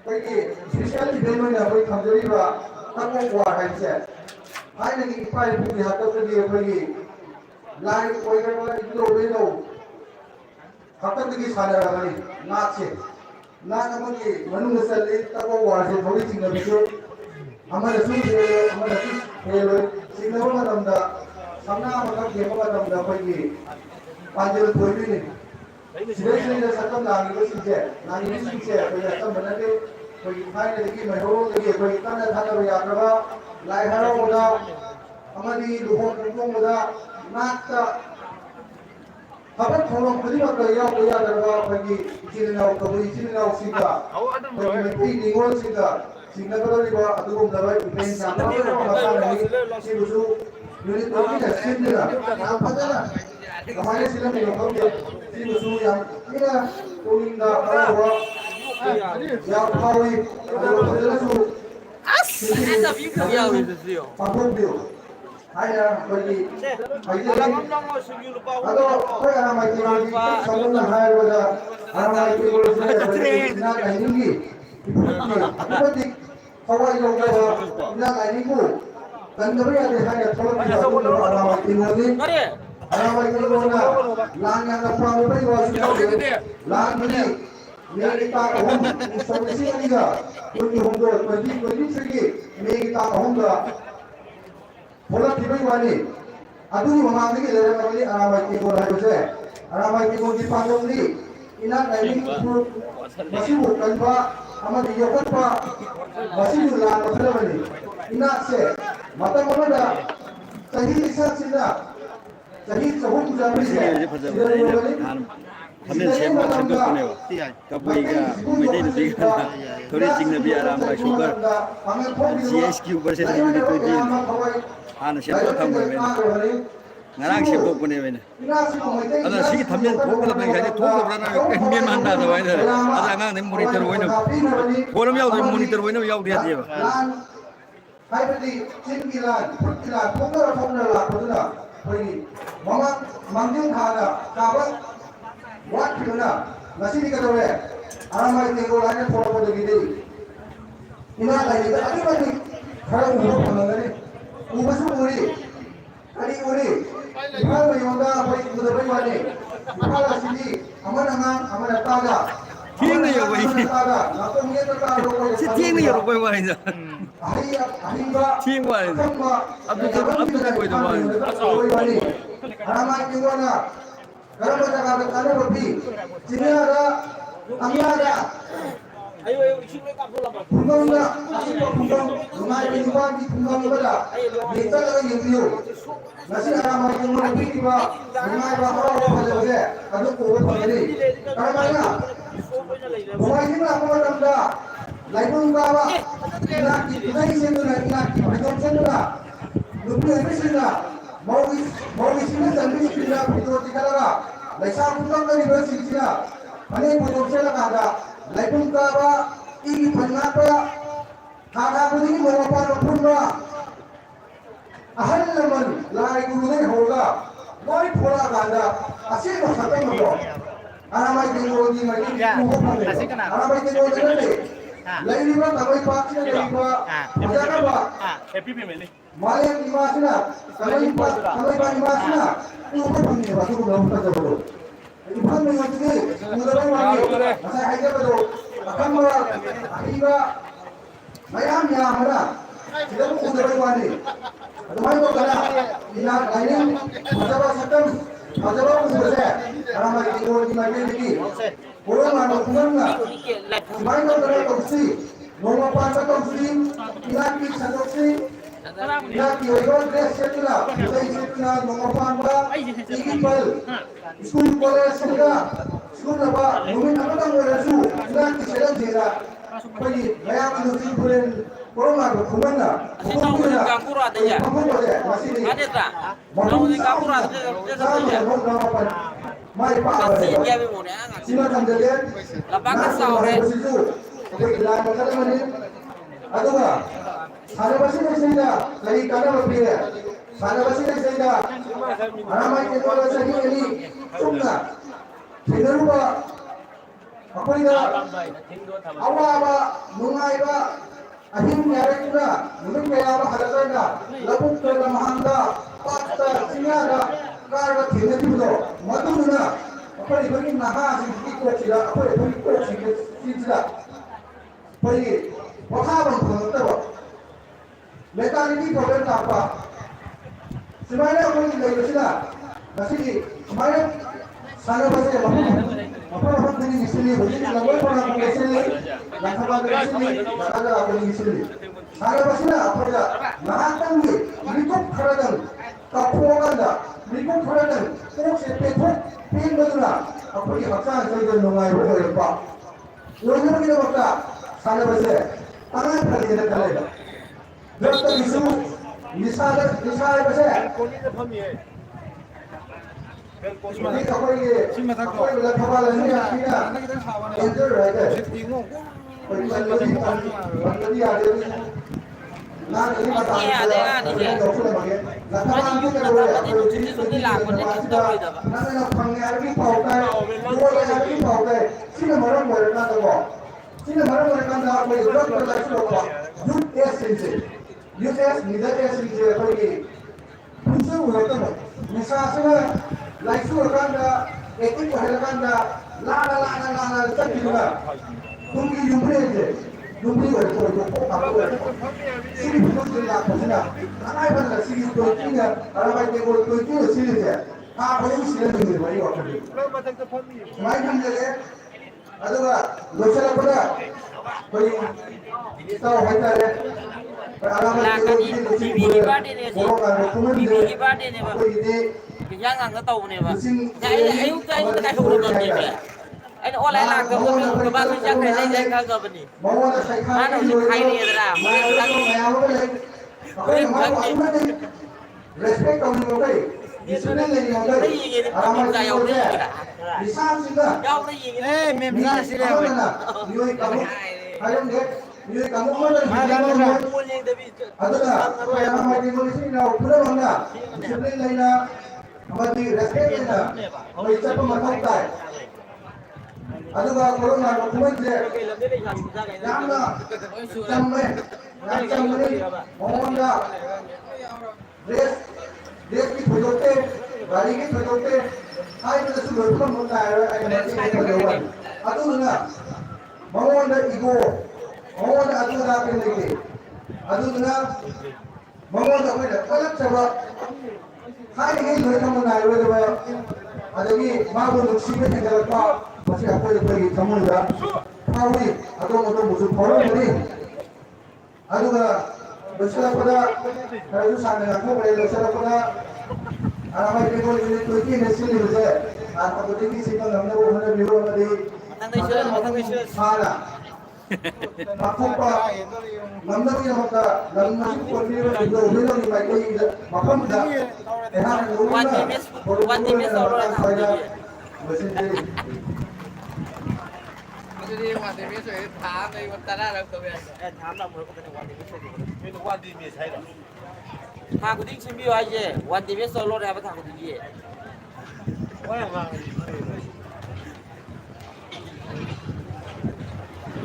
pergi special event mana pergi kamjari dah. Tak mau buat hari saya. Hari lagi ipai pergi hatta pergi pergi. Lain pergi kerana itu orang tu. Hatta pergi sana dah ni, nak sih. Nak nama ni, mana mesti tak mau buat hari pergi tinggal begitu. Amal itu hello signal matamda samna maka game matamda pergi panjang pergi ni sudah sakam lagi sih pergi sakam mana ke pergi main lagi lagi pergi tanah tanah berapa lai harau muda amadi luhur kumpul muda ꯅꯥꯠꯇ ꯊꯕꯛ ꯊꯧꯔꯝ ꯈꯨꯗꯤꯡꯃꯛꯇ ꯌꯥꯎꯕ ꯌꯥꯗ꯭ꯔꯕ ꯑꯩꯈꯣꯏꯒꯤ ꯏꯆꯤꯜ ꯏꯅꯥꯎ ꯀꯕꯨꯏ ꯏꯆꯤꯜ ꯏꯅꯥꯎꯁꯤꯡꯒ ꯑꯩꯈꯣꯏꯒꯤ ꯃꯩꯇꯩ ꯅꯤꯉꯣꯜꯁꯤꯡꯒ ꯆꯤꯡꯅꯒꯗꯧꯔꯤꯕ ꯑꯗꯨꯒꯨꯝꯂꯕ ꯏꯚꯦꯟ ꯌꯥꯝ ꯌꯥꯎꯔꯕ ꯃꯇꯥꯡꯗꯅꯤ ꯁꯤꯕꯨꯁꯨ ꯌꯨꯅꯤꯠ ꯑꯣꯏꯅ ꯁꯤꯟꯗꯨꯅ ꯌꯥꯝ ꯐꯖꯅ ꯀꯃꯥꯏꯅ ꯁꯤꯜꯂꯝꯃꯤꯅꯣ ꯈꯪꯗꯦ ꯁꯤꯕꯨꯁꯨ ꯌꯥꯝ ꯊꯤꯅ ꯄꯨꯛꯅꯤꯡꯗ ꯍꯔꯥꯎꯕ ꯌꯥꯝ ꯐꯥꯎꯏ ꯑꯗꯨꯒ ꯐꯖꯅꯁꯨ Essa fica legal isso, senhor. ꯄꯥꯡꯊꯣꯛꯄꯤꯌꯨ ꯍꯥꯏꯅ ꯑꯩꯈꯣꯏꯒꯤ ꯍꯥꯏꯖꯔꯤ ꯑꯗꯣ ꯑꯩꯈꯣꯏ ꯑꯔꯥꯃꯥꯏꯇꯦꯒꯤ ꯁꯝꯂꯞꯅ ꯍꯥꯏꯔꯕꯗ ꯑꯔꯥꯃꯥꯏꯇꯦꯒꯤꯁꯦ ꯑꯩꯈꯣꯏꯒꯤ ꯏꯅꯥꯠ ꯂꯥꯏꯅꯤꯡꯒꯤ ꯏꯐꯨꯔꯨꯞꯀꯤ ꯑꯗꯨꯛꯀꯤ ꯃꯇꯤꯛ ꯊꯋꯥꯏ ꯌꯥꯎꯖꯕ ꯏꯅꯥꯠ ꯂꯥꯏꯅꯤꯡꯕꯨ ꯀꯟꯗꯕ ꯌꯥꯗꯦ ꯍꯥꯏꯅ ꯊꯣꯛꯂꯛꯈꯤꯕ ꯑꯗꯨꯒꯨꯝꯂꯕ ꯑꯔꯥꯃꯥꯏꯇꯦꯒꯤꯅꯤ ꯑꯔꯥꯃꯥꯏꯇꯦꯒꯤꯅ ꯂꯥꯟ ꯌꯥꯝꯅ ꯄꯥꯝꯕꯒꯤ ꯋꯥꯁꯨ ꯅꯠꯇꯦ ꯂꯥꯟꯕꯗꯤ ꯃꯦꯒꯤ ꯇꯥꯡ 3 ꯏꯁꯣꯔ 2023ꯒꯤ ꯃꯦꯒꯤ ꯇꯥꯡ 3ꯗ ꯊꯣꯛꯂꯛꯈꯤꯕꯒꯤ ꯋꯥꯅꯤ ꯑꯗꯨꯒꯤ ꯃꯃꯥꯡꯗꯒꯤ ꯂꯩꯔꯝꯃꯕꯅꯤ ꯑꯔꯥꯃꯥꯏꯇꯦꯒꯣꯜ ꯍꯥꯏꯕꯁꯦ ꯑꯔꯥꯃꯥꯏꯇꯦꯒꯣꯜꯒꯤ ꯄꯥꯟꯗꯝꯗꯤ ꯏꯅꯥꯠ ꯂꯥꯏꯅꯤꯡ ꯏꯐꯨꯔꯨꯞ ꯃꯁꯤꯕꯨ ꯀꯟꯕ ꯑꯃꯗꯤ ꯌꯣꯛꯈꯠꯄ ꯃꯁꯤꯕꯨ ꯂꯥꯟꯕ ꯈꯟꯅꯕꯅꯤ ꯏꯅꯥꯠꯁꯦ ꯃꯇꯝ ꯑꯃꯗ ꯆꯍꯤ ꯂꯤꯁꯤꯡꯁꯤꯅ ꯆꯍꯤ 300 ꯐꯖꯕꯅꯦ ꯑꯩꯅ ꯅꯍꯥꯟ ꯊꯝꯖꯤꯟ ꯁꯦꯝꯕ ꯁꯦꯝꯗꯣꯛꯄꯅꯦꯕ ꯀꯕꯨꯏꯒ ꯃꯩꯇꯩ ꯅꯨꯄꯤꯒ ꯊꯧꯔꯤ ꯆꯤꯡꯅꯕꯤ ꯑꯔꯥꯝꯕꯥꯏ ꯁꯨꯒꯔ GSQ ꯚꯔꯁꯦꯁ ꯌꯨꯅꯤꯠ 20 ꯍꯥꯟꯅ ꯁꯦꯝꯗꯣꯛ ꯊꯝꯈ꯭ꯔꯦꯕ ꯑꯩꯅ ꯉꯔꯥꯡ ꯁꯦꯝꯗꯣꯛꯄꯅꯦꯕ ꯑꯩꯅ ꯑꯗꯨꯅ ꯁꯤꯒꯤ ꯊꯝꯖꯤꯟ ꯊꯣꯛꯀꯗꯕꯅꯤ ꯉꯁꯥꯏꯗꯤ ꯊꯣꯛꯇꯕ꯭ꯔꯥꯅ ꯃꯦꯟ ꯃꯥꯟ ꯇꯥꯗꯕ ꯍꯥꯏꯇꯥꯔꯦ ꯑꯗ ꯑꯉꯥꯡꯗꯩ ꯃꯣꯅꯤꯇꯔ ꯑꯣꯏꯅ ꯐꯣꯟ ꯑꯃ ꯌꯥꯎꯗ꯭ꯔꯗꯤ ꯃꯣꯅꯤꯇꯔ ꯑꯣꯏꯅ ꯌꯥꯎꯗ ꯌꯥꯗꯦꯕ ꯍꯥꯏꯕꯗꯤ ꯆꯤꯡꯒꯤ ꯂꯥꯟ ꯐꯨꯠꯀꯤ ꯂꯥꯟ ꯊꯣꯛꯅ ꯂꯥꯛꯄꯗꯨꯅ ꯑꯩꯈꯣꯏꯒꯤ ꯃꯥꯡꯖꯤꯜ ꯊꯥꯅ ꯀꯥꯕ ꯋꯥꯠꯈꯤꯕꯅ ꯉꯁꯤꯗꯤ ꯀꯩꯗꯧꯔꯦ ꯑꯔꯥꯃꯥꯏꯇꯦꯒꯣꯜ ꯍꯥꯏꯅ ꯊꯣꯛꯂꯛꯄꯗꯒꯤꯗꯤ ꯏꯅꯥꯠ ꯂꯥꯏꯅꯤꯡꯗ ꯑꯗꯨꯛꯀꯤ ꯃꯇꯤꯛ ꯈꯔ ꯎꯕ ꯐꯪꯂꯒꯅꯤ ꯎꯕꯁꯨ ꯎꯔꯤ ꯀꯔꯤ ꯎꯔꯤ ꯏꯝꯐꯥꯜ ꯃꯌꯣꯟꯗ ꯑꯩꯈꯣꯏ ꯎꯗꯕꯩ ꯋꯥꯅꯤ ꯏꯝꯐꯥꯜ ꯑꯁꯤꯗꯤ ꯑꯃꯅ ꯉꯥꯡ ꯑꯃꯅ ꯇꯥꯒ ꯊꯦꯡꯅ ꯌꯧꯕꯩꯅꯤ ꯉꯥꯛꯇꯪ ꯌꯦꯠꯇ ꯇꯥꯕꯗ ꯁꯤ ꯊꯦꯡꯅ ꯌꯧꯔꯛꯄꯩ ꯋꯥꯅꯤꯗ ꯑꯍꯤꯡꯕ ꯊꯦꯡꯕ ꯋꯥꯅꯤꯗ ꯑꯈꯪꯕ ꯑꯞꯗꯦꯠ ꯑꯣꯏꯗꯕ ꯋꯥꯅꯤꯗ ꯑꯔꯥꯃꯥꯏꯇꯦꯒꯣꯜꯅ ꯀꯔꯝꯕ ꯖꯒꯥꯗ ꯀꯥꯟꯅꯕ ꯄꯤ ꯆꯤꯡꯌꯥꯗ ꯇꯝꯌꯥꯗ ꯈꯨꯡꯒꯪꯗ ꯑꯄꯤꯛꯄ ꯈꯨꯡꯒꯪ ꯅꯨꯡꯉꯥꯏꯕ ꯅꯨꯄꯥꯒꯤ ꯈꯨꯡꯒꯪ ꯑꯃꯗ ꯆꯠꯂꯒ ꯌꯦꯡꯕꯤꯌꯨ ꯉꯁꯤ ꯑꯔꯥꯃꯥꯏꯇꯦꯒꯣꯜꯅ ꯄꯤꯔꯤꯕ ꯅꯨꯡꯉꯥꯏꯕ ꯍꯔꯥꯎꯕ ꯐꯖꯕꯁꯦ ꯑꯗꯨ ꯎꯕ ꯐꯪꯒꯅꯤ ꯀꯔꯝꯍꯥꯏꯅ ꯅꯣꯡꯃꯥꯏꯖꯤꯡ ꯂꯥꯛꯄ ꯃꯇꯝꯗ ꯂꯥꯏꯕꯨꯡ ꯀꯥꯕ ꯏꯅꯥꯠꯀꯤ ꯈꯨꯗꯩ ꯁꯦꯠꯇꯨꯅ ꯏꯅꯥꯠꯀꯤ ꯐꯩꯖꯣꯝ ꯁꯦꯠꯇꯨꯅ ꯅꯨꯄꯤ ꯑꯣꯏꯕꯁꯤꯡꯅ ꯃꯧꯒꯤꯁꯤꯡꯅ ꯆꯟꯕꯤꯁꯤꯡꯅ ꯐꯤꯖꯣꯜ ꯆꯤꯡꯈꯠꯂꯒ ꯂꯩꯁꯥ ꯄꯨꯝꯅꯃꯛꯁꯤꯡꯁꯤꯅ ꯐꯅꯦꯛ ꯐꯩꯖꯣꯝ ꯁꯦꯠꯂꯀꯥꯟꯗ ꯂꯥꯏꯕꯨꯡ ꯀꯥꯕ ꯏꯒꯤ ꯐꯟ ꯉꯥꯛꯄ ꯊꯥ ꯈꯨꯗꯤꯡꯒꯤ ꯅꯣꯡꯃ ꯄꯥꯟꯕ ꯄꯨꯟꯕ ahal naman lari gulungan hoga lori pura ganda asin mo sa tayo mo aramay teknologi may kuho pa rin aramay teknologi na rin lain ba kamay pa sila lain ba magana ba malayang imas na kamay pa imas na kuho pa rin ba kuho pa rin ba ibang mga sige mula ba mali masaya kaya ba do akan mga ahiba mayam yaman na sila mo kuho ba mali Tumayo ka na, inagaling, masaba sa tam, masaba ko sa siya, para mag-iwan di mag-ibig. Puro nga, nakunan nga. Tumayo ka na toksi, numapan sa toksi, inakit sa toksi, inakit, iwan dress siya nila, kulay siya nila, numapan ba, ikipal, school college sila, school na ba, numin ako ng wala su, inakit sila sila, pwede, mayaman yung sipurin, puro nga, kuman na, kuman na, Ada tak? Mau di kapur ada Mai pa Kasi dia mau ni angat. sila kandalian Lapakan sahur. Kapag ilan ka naman eh. Ano nga? Sana ba sila sila? Lagi ka na mapira. Sana ba sila sila? Aramay ka wala sa hili. Sumna. Sinaro ba? Ako nga. Awa ba? Nungay ba? Ahim nyari na, nung kaya ba halaga na, labog ka na mahanga, pakta, sinyaga, kaya tinati mo do, matulo na, ako ibang nahasing ikot sila, ako ibang ikot sila, pwede, wakabang pangatawa, mentality problem apa, semuanya ako yung layo sila, kasi semuanya, sana ba sila apa ini sini begini lawan orang di sini yang kabar di sini ada apa di sini sana basina apa ya mahatang ni ikut keradan kapuan dah 미국 프로는 혹시 배포 비행거들아 앞으로 학생 저희들 농아이 보고 봐. 요즘에 먹다 살아보세. 땅을 팔리는 달래다. 그렇다 기수 미사에 보세. ini apa ini? Apa yang bilang kawalan ini akhirnya enjoy aja. Bagi ada ini. Nah ini mata. Ini dokter lagi. Nah kalau kita kalau ini nah nah panggil ini paukai, dua ini paukai. Sini orang mereka tahu. Sini orang mereka tahu apa itu dokter lagi tahu. US ini, US tidak ini apa ini? Musuh mereka. Misalnya Laisu kanda, etik kanda, lana sakina. Tunggu jumpa aja, jumpa itu apa? Sini betul tidak pasnya. Anak ibu nak sini tujuhnya, anak ibu tujuh sini je. Apa yang sini tujuh beri waktu ni. Main je, aduh, dosa apa? Beri tahu kita je. Yang nggak tahu nih pak. Ayo kita ke rumah dia. Ayo oleh lah ke baru jangan saya kagak benih. Mana sih kain ini dah. Respect kamu mulai. Di sini lagi mulai. Amat jauh ni. Bisa sih dah. Jauh ni. Memang sih dah. Nioi kamu. Ayo deh. Nioi kamu mana? Ada tak? Yang ramai di Malaysia ni, orang mana? Di sini lagi na. Amati respect na. Amati siapa matang tay. Aduga corona dokumen je. Jamna. Jamme. Jamme. Mohonda. Dress की फोटोते, गाड़ी की फोटोते. आई तो सुबह को मुंडा है. आई मत ये करो. अदुना. mohonda ego. mohonda aduga के लेके. अदुना. mohonda कोई अलग चबा. Hai ini mereka menaruh itu ya. Ada ni mahu nuksibnya yang apa? Masih apa yang pergi kamu dah? Tahu ni? Atau musuh orang ni? Aduh dah. Besar pada kalau sana aku boleh besar pada. Anak ini boleh ini tu ini nasi ni besar. Anak tu ini sih kan namanya orang ada biru ada di. Mana? Aku pa. Namanya ni apa? Namanya si pemilu itu biru ni baik ni. Macam dah. One TV orang saya. Jadi one TV saya thám đây một tara là tôi về thám là mới có cái one TV saya. Itu one TV saya dah. Thang của tiếng Simbiu aja. One TV solo dah apa thang của dia.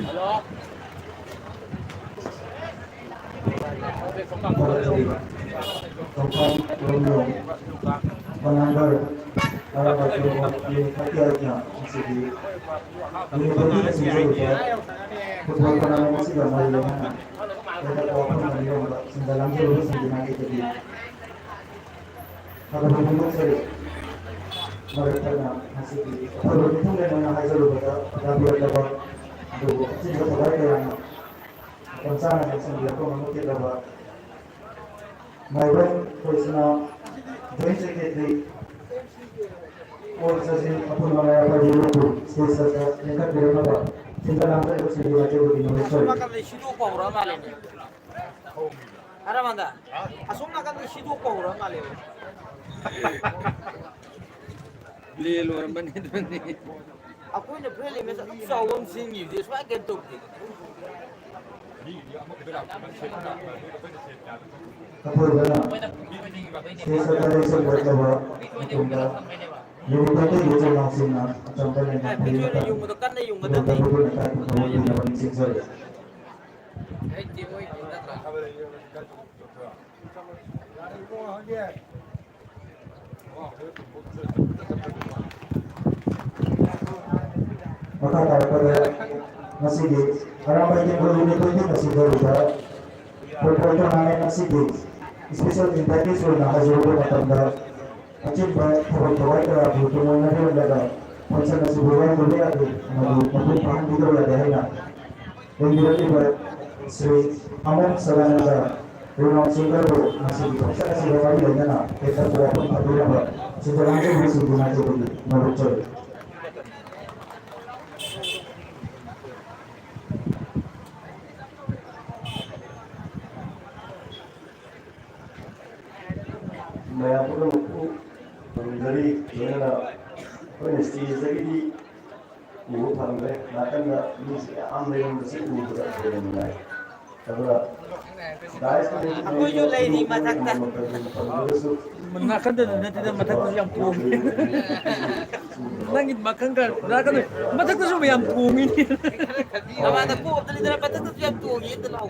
Halo. Melanggar arahan dari kerajaan masih di ini masih juga football pernah masih ramai dengan kita kawan dengan sembilan puluh sembilan jadi kalau begitu saya mereka masih di kalau begitu dengan hasil berita tapi ada dua sih juga yang rencana yang sendiri aku mengutip bahwa my friend who is now joint secretary और सचिव अपन वाला का जो stage का इनका प्रेरणा था चिंता नाम से कुछ नहीं बचे वो दिन में sorry Makan di situ kau orang malin. Ada mana? Asum makan di situ kau orang malin. Beli luar mana ni? Aku ni beli macam sawang sini dia semua kentuk. Kapur bana stage का direction करता हुआ तुमका ये बताते ये जो lancing ना चंपल ने Video ni yung mudakan na yung betul madami. betul nak tahu ini apa sih sorry maka pada masih di orang baik yang belum itu masih berusaha berfoto naik masih di special interview sudah hasil berkata acip foto baik lah foto mana dia ada macam nasi goreng boleh ada malu paham juga ada hari nak dan juga Sri Amon Sarananda Rumah singkarbu masih bisa kasih kembali dengan kita buat pengaturan sebenarnya masih guna jadi merujuk. Saya pun dari mana kondisi jadi ibu pandai, nakan ni ambil yang bersih ibu berada mulai. Karena Aku yung lady matakta. Makan dan nanti dan matak tu yang pung. Langit makan kan, makan matak tu semua yang pung ini. Nama aku tadi dalam patah tu yang tu gitu lah.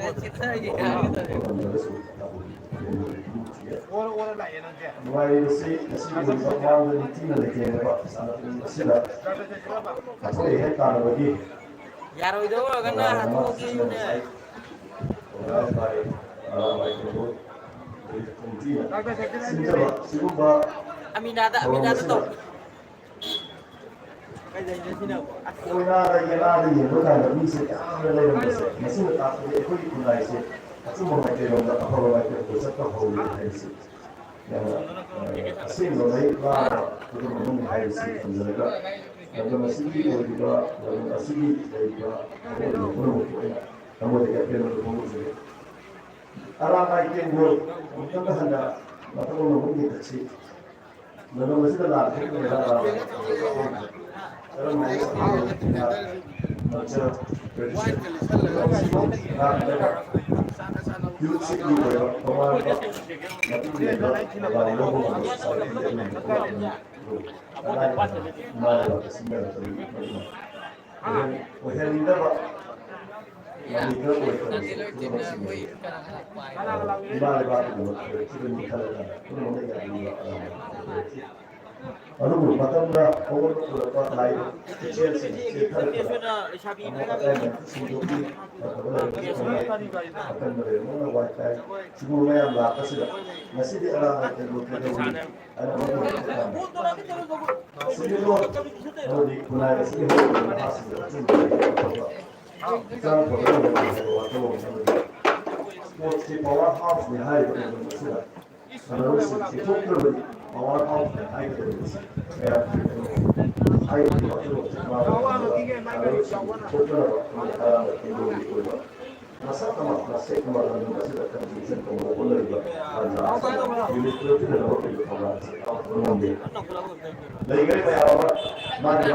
mulai bersih bersih berapa dari tina lagi apa sila. Apa yang kita bagi? Yaro itu kan aku gitu ni. Aminata tu. Alam ay kengo, maganda handa, matulong mo dito si. Nalang masih dalam, dalam may macam yuk sih juga ya, pemain nanti dia kalau mau Lalu matanglah orang berbuat lain kecil sedikit akan menerima wifi sebelumnya yang belakang sudah masih di arah yang ada sebelum kalau digunakan sebelum hasil kita perlu sports di bawah half di hari sudah kalau itu perlu bawah half di hari itu ya hari itu masa sama masih kemarin masih akan bisa boleh ini itu tidak boleh dari kali apa mari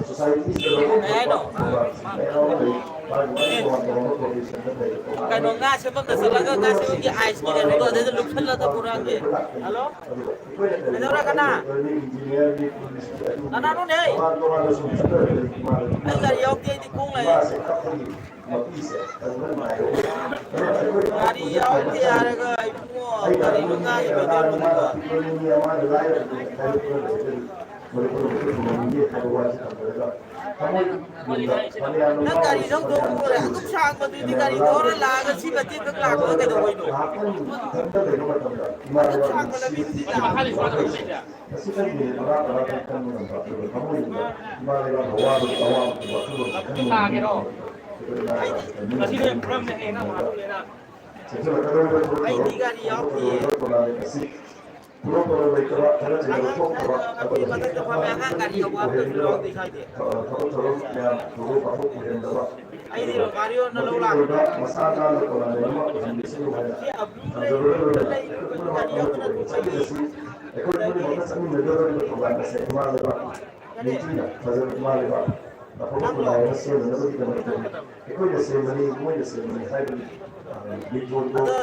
society Kalau nggak sebab dasarnya nggak sebab di ice ni kan itu ada lupa lah tak kurang ni. Halo? Ada orang kena? Nana nu ni? Ay dari yang dia di kung leh. Dari yang dia ada ke ibu, dari mana ibu dia mana? Nang gari dong dong ko re atuk sang ko di gari dor la ga si bati ka la ko ke do hoino atuk sang ko la bi di la ai di gari yo ki Pulau itu karena jadi aku mata ke pamanga gari yo wa ko lo di sai de yang dulu aku punya dapat. ai di lo gari yo na lo la Masalah kalau ada yang di sini ada. Ekonomi kita sini negara itu kalau saya kemarin pak, ini tidak, saya kemarin pak. Apa pun yang saya negara kita macam, ekonomi saya mani, ekonomi saya mani, saya beli.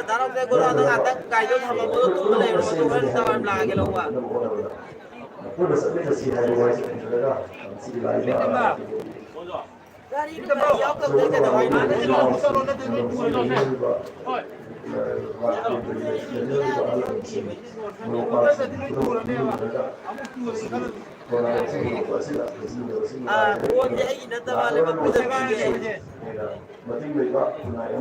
Darab saya gula ada ngatak kayu sama bulu tu boleh tu kan tawan lagi lo wa. Pun sebenarnya sih hari wajib juga, sih lagi. Gari itu ya ke ke dah wai mana tu lo tu lo tu tu. Buat dia ini dah balik aku dah pergi.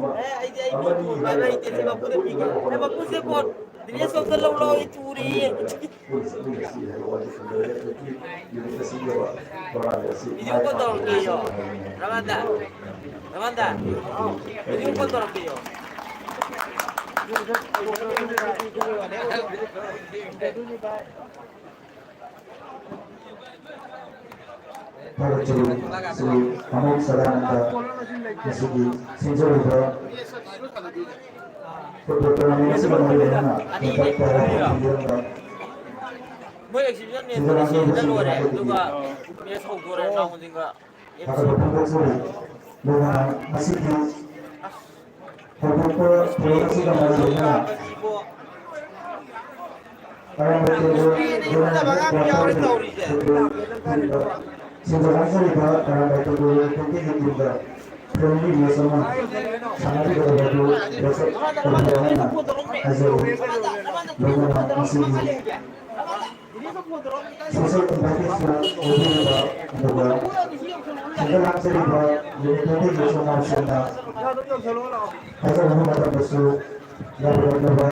Ai dia ini balik itu sebab aku dah pergi. Sebab aku sebut dia sudah lalu itu ri. Ini kau tahu dia. Ramanda. Ini kau tahu dia. Pagkakulu si Amok Sadananda masigi sinjoliba perbuatan sila mga Mo exhibition ni si dalawa rin duga may sugore na mo dinga. mga masigi perbuatan sila mga parang sinjalan saliba parang betul penting juga friendly dia sama sangat juga betul besok perjalanan hasil dengan masih sosial tempatnya sudah juga sinjalan saliba jadi penting dia sama sudah hasil mengatakan besok yang berbeda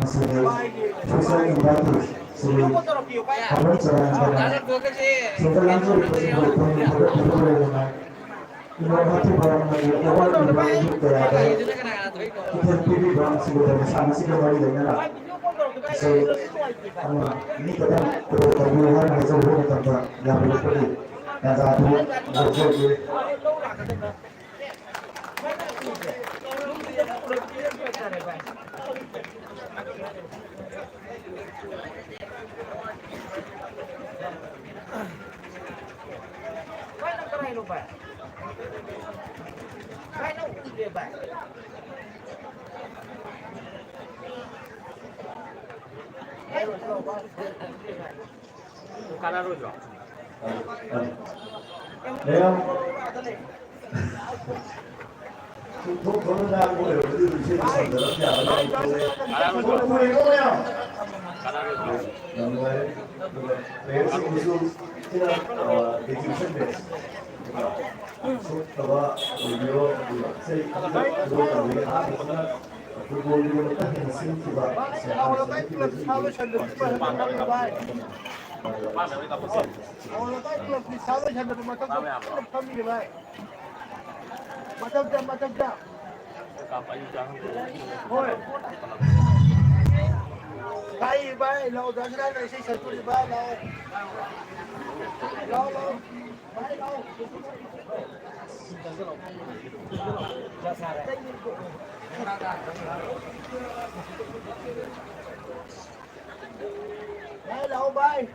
masih sosial tempatnya sini apa cara sinjalan saliba sinjalan inovasi barang lagi awal dibangun juga ada kita pilih barang sebenarnya sama sih kembali dengan so ini kadang perbuatan hasil rumah tangga yang berpilih yang satu berjodi 내가 돈을 나고 여기를 제일 선들었지 않아? 돈을 이거야. 정말 내가 무슨 그냥 대중선 베이스. 소다와 오디오 세이 들어가 우리 하나 그걸로 딱 센티바 Bay bay lâu đó cái này xây dựng đi bay lâu lâu bay lâu bay lâu bay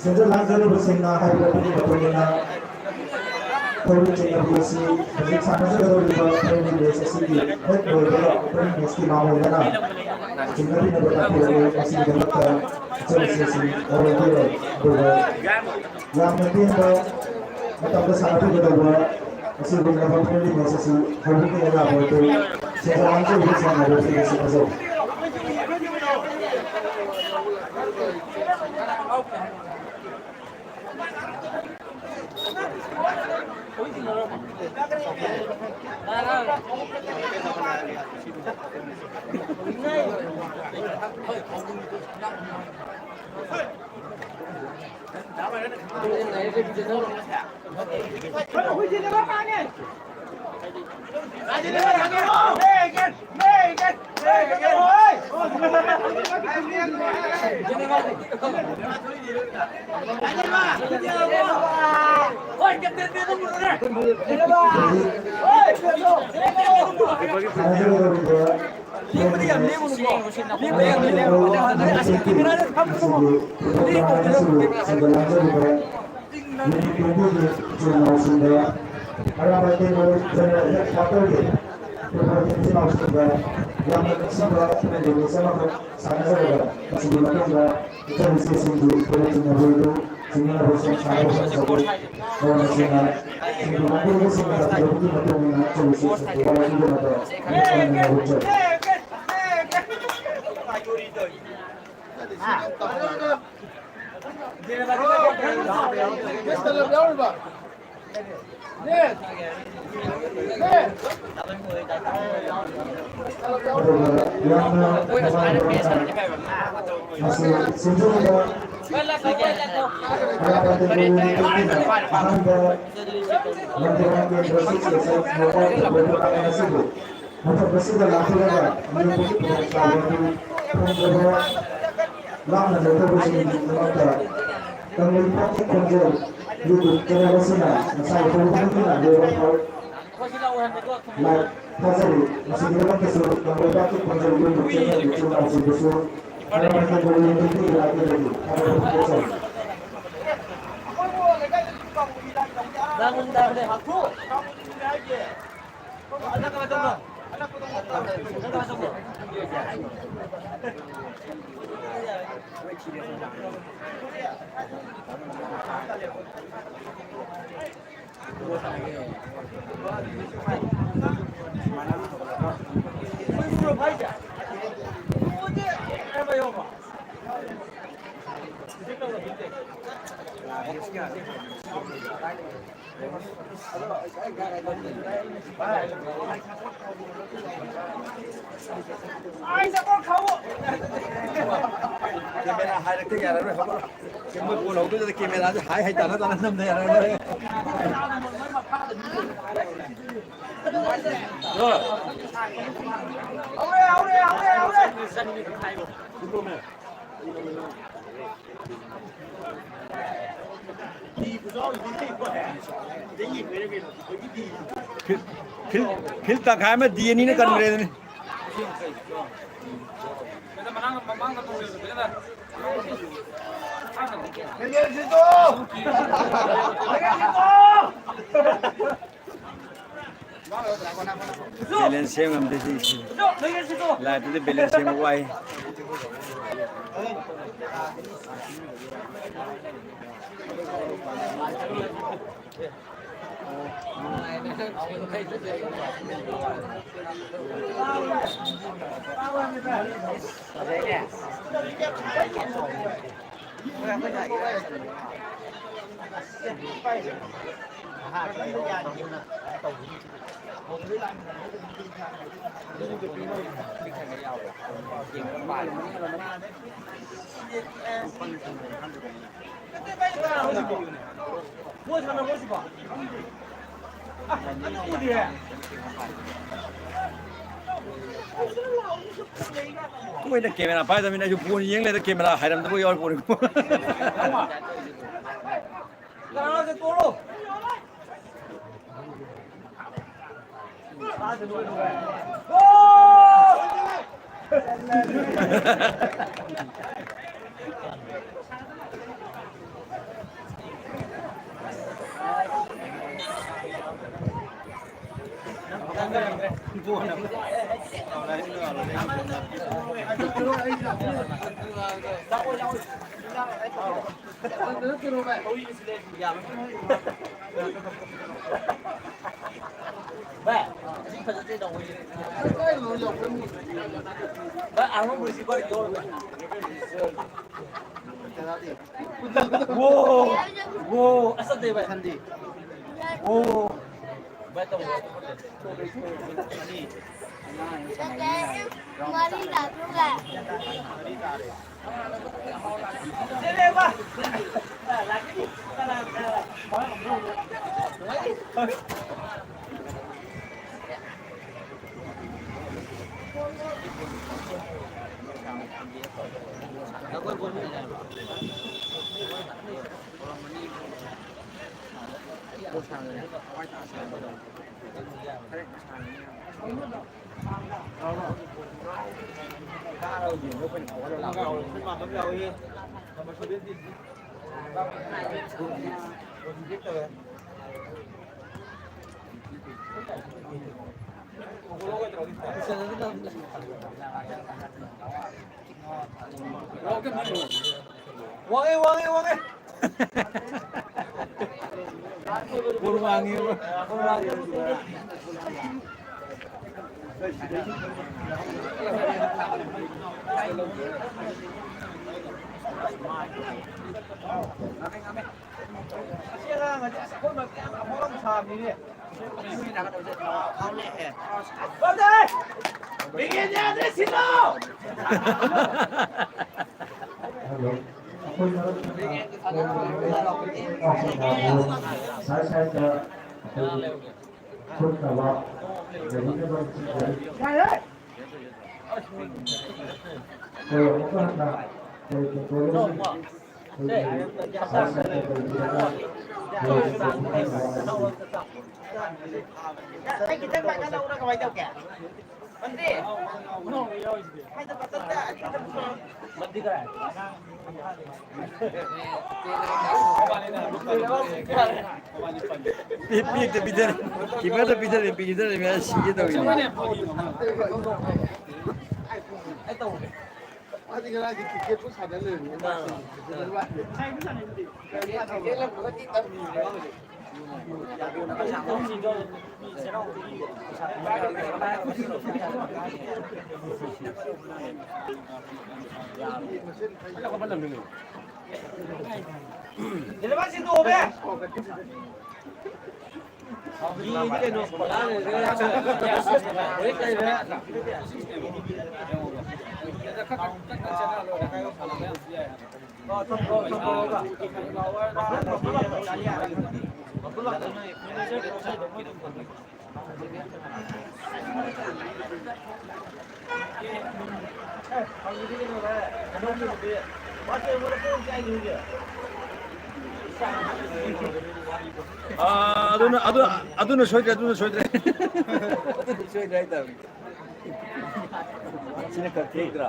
Senjata lancar bersama hari ini berpengalaman. Kalau cina biasa, jadi sama saja kalau di bawah ini biasa sih, baik berbeda, tapi mesti mahu mana. Cina ini berarti masih didapat sesi orang dia berbeda. Yang penting kita bersama juga berbeda. Masih beberapa kali biasa sih, hari ini ada apa itu? Senjata lancar bersama ada sesi masuk. फिर तक है मैं दिए नहीं ना कर मेरे balance sem ngam de si la de balance sem wai Ui, nó camera phải tao mình chụp buồn riêng lên, camera hay lắm, tao bây giờ buồn. Wow, wow, asal deh, Pak Sandi. Oh, betul. Mari dah juga. Sini, Pak. Wangi. Wangi. Saya ke Pun kalau jadi kan kalau bukan nak Kita makan tahu nak kawai jauh ke? Mandi. Hai tempat tak? Mandi kan? Pidar, gimana pidar ya sih gitu ini. Jadi masih tu be. Aduna soydre. Soydre ita. Sini ka kekra.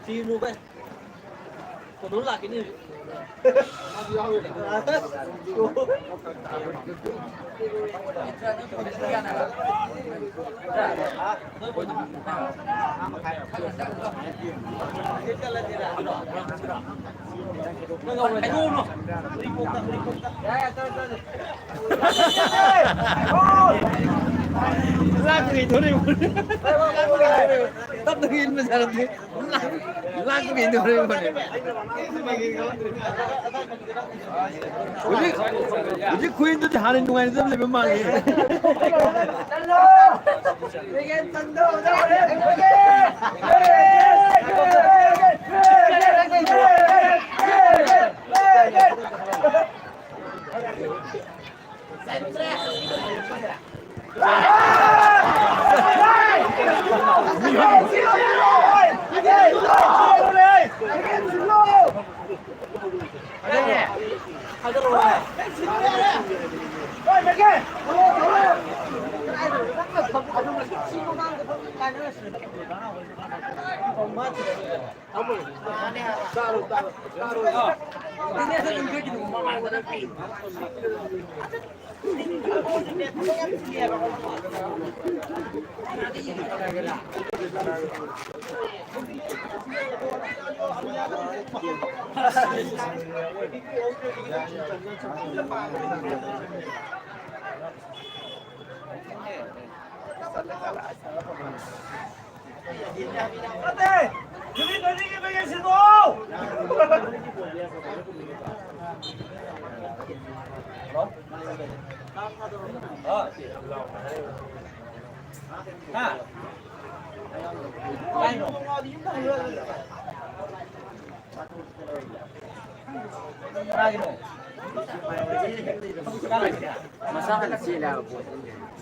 Chi luôn vậy? Còn đúng là cái gì? Lagi itu nih. Tapi ini macam ni. Lagi itu nih. 우리 구인들이 하는 동안에도 레벨 많이.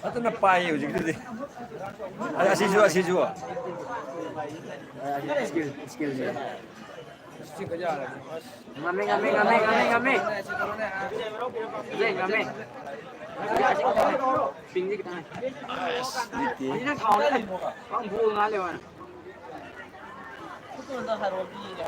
Atau nak payah je gitu deh. Asyik juga. Skill je. Ngame. Ngame. Ping kita. Ini nak kau ni. Kau buang ngali mana? Itu untuk harobi ni.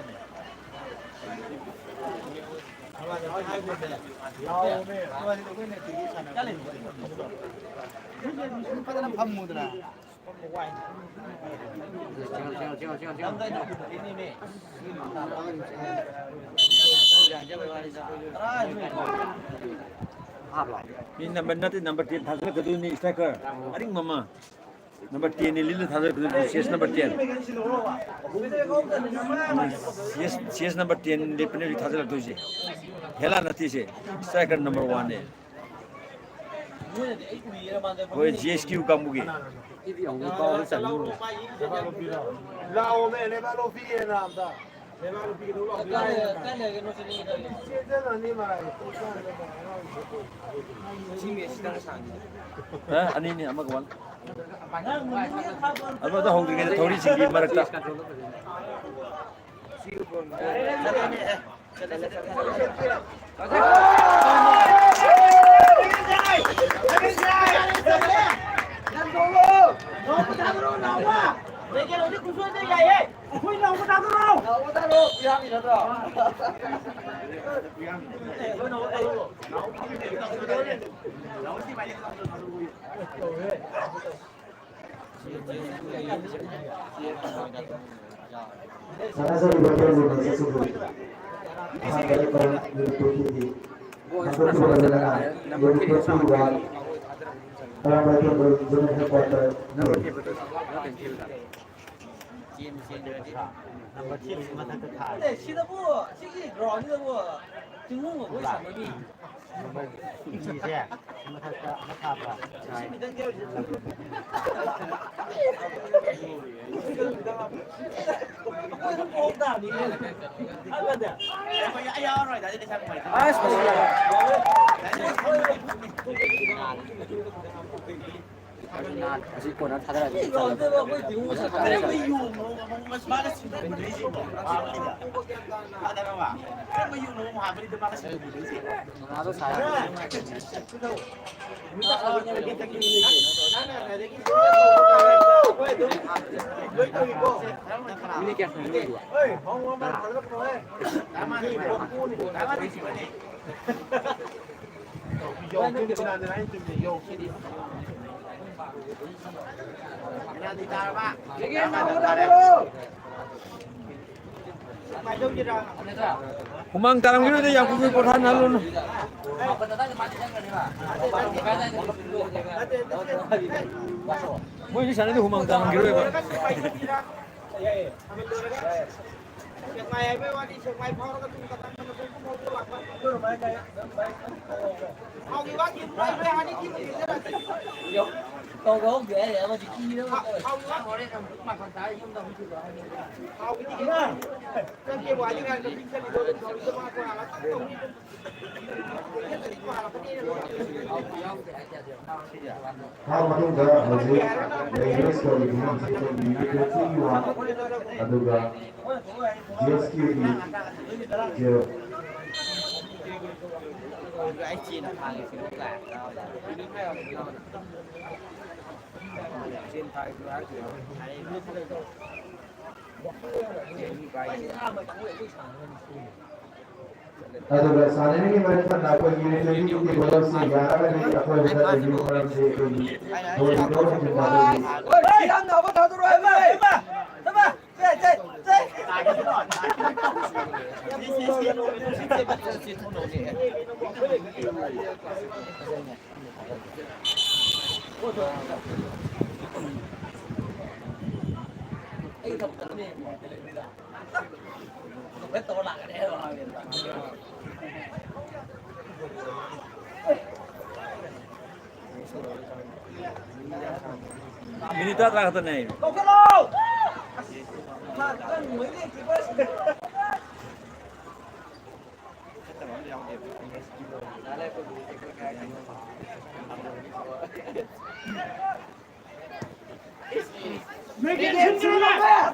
Ini number 10 thazal ketu ni striker. Aring mama. Number 10 ni lila thazal ketu CS number 10. CS number 10 definitely thazal ketu je. Hela nati je. Striker number 1 ni. वो GSQ का मुगे इधर हम लोग call कर लो लाओ में ले वालों भी है नाम था ले वालों भी तो लोग क्या लेके नो चली ये तो नहीं मारा चीमे सितारा सांग हाँ अन्य नहीं अम्मा कौन अब तो होगी कि थोड़ी सी की मरकता Sana saya bagian dari sesuatu. Ada orang mengikuti. Nomor 2 adalah nomor 2. Orang bagian dari headquarter. Nomor 2 betul. Nomor 7 mana terkait. Eh, sini bu, sini ground ni bu. Tunggu bu, sama ni. Nomor 2 ya. Mana apa? Humang tanam gitu deh yang kumpul koran halun. Mau di sana tuh humang tanam gitu ya Pak. Còn có không ghế để mà chị chi đó mà có đấy làm mặt còn tái không đồng chịu rồi Hal matunda hajik Lagos Korean Second University aduga GSQ cái chi là hàng thì cũng là trên tay của ác aduga sanani mereka nak pergi di bola si gara ni apa yang kita di bola si ini boleh dorong kita lagi ơi đang ngầu bắt đầu tôi rồi mày anh không tận đi không biết tôi lại cái đấy rồi Minita terakhir tuh nih. không có đâu mà cần mới lên thì bớt Mekin sini lah,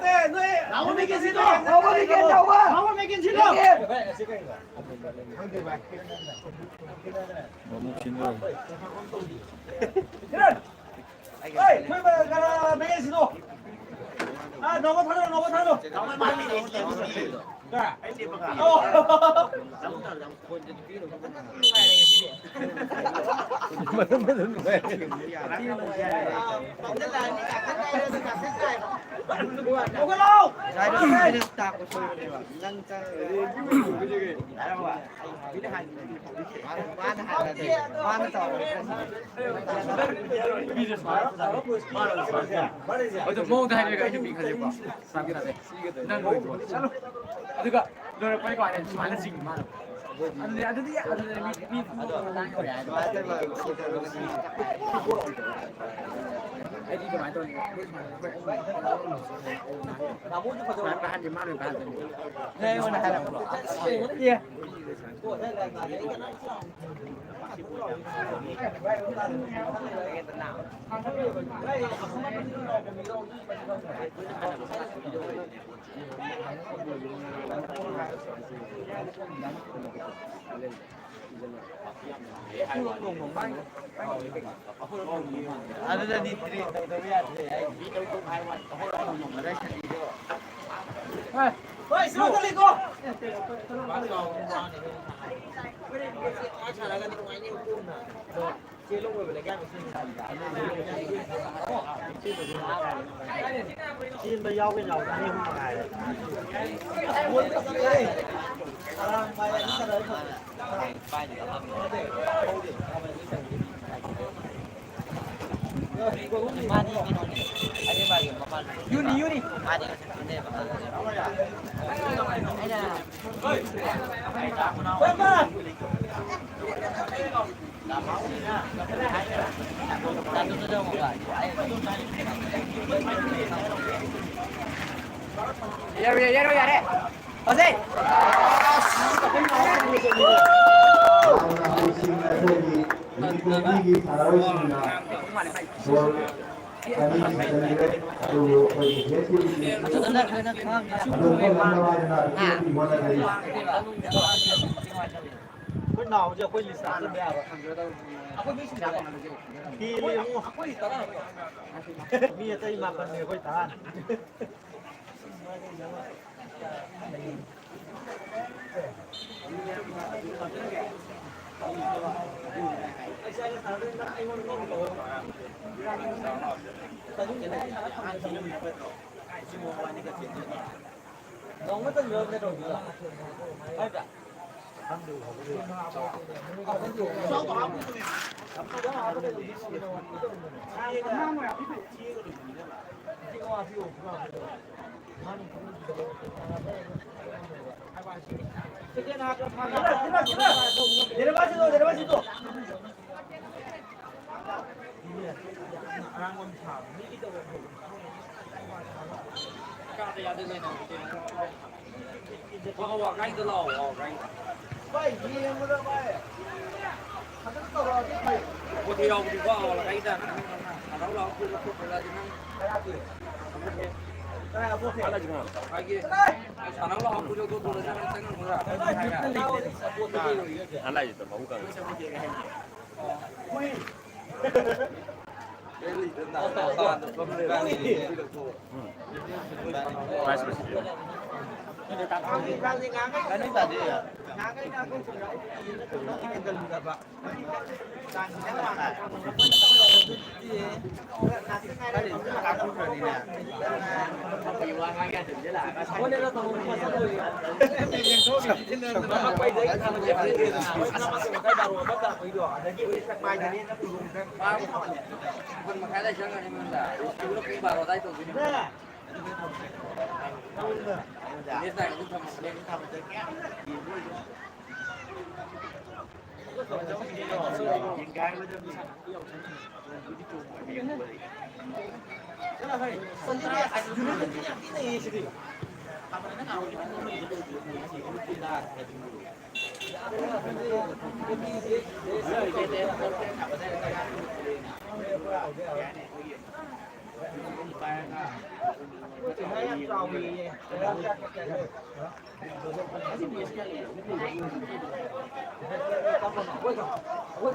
Namun mekin sini, Namun mekin đâu ba, Namun mekin sini. Hey, mấy bạn gara mekin sini. Ah, nó có thằng đâu. Dạ. Ô. Không có lâu. Rồi đó, cái được tạc của tôi này mà. Nhân cho cái đâu ạ? Cái hành. Ban tỏ. 어제 뭐 다니가 이제 미카제 봐. 사기라네. 난 거기 좋아. 살로. 그러니까 너를 빨리 가야 돼. 많은 지금 많아. 아들 미 아니 이거 많이 떨어지고 나머지 가서 한 지 많은 반 네 오늘 하나 예 ada di tri Hei, selamat kali kau. Xin bây giờ cái dầu cái không phải. Yuni. Ya deh. Jose. Ini Gol kami sendiri aduh JSQ aduh kau mana mana di mana dari Khối nào giờ khối lì xả lên bè Khi li mua Mi tây mà còn nhiều khối tán Nó mất nhiều cái đồ gì à? Bay gì mà đó bay. Hắn nó tao rồi cái mày. Có thì đâu thì có là cái đó. Nó lo cứ là gì năng. Cái vô thể là gì mà. Cái gì. Nó lo cứ cho tôi là năng năng ra. Anh lại thì không cần. Ui. Cái gì đó tao nó không ra gì được thôi. Phải xử lý. Cái này là gì ạ? Cái này cũng nó cái gần là vậy. Đang cái là cái gì cái cũng rồi đi nè. Vì qua ngay cáiถึงlà cái này nó không có sao rồi. Nó quay đấy thằng gì vậy? Nó mà cái đầu bắt đầu quay đỏ, đấy cái mai này nó dùng cái ba con mà cái này chẳng là mình đã chú nó cũng vào tay tụi mình. Ini saya itu sama dia ini sama dia.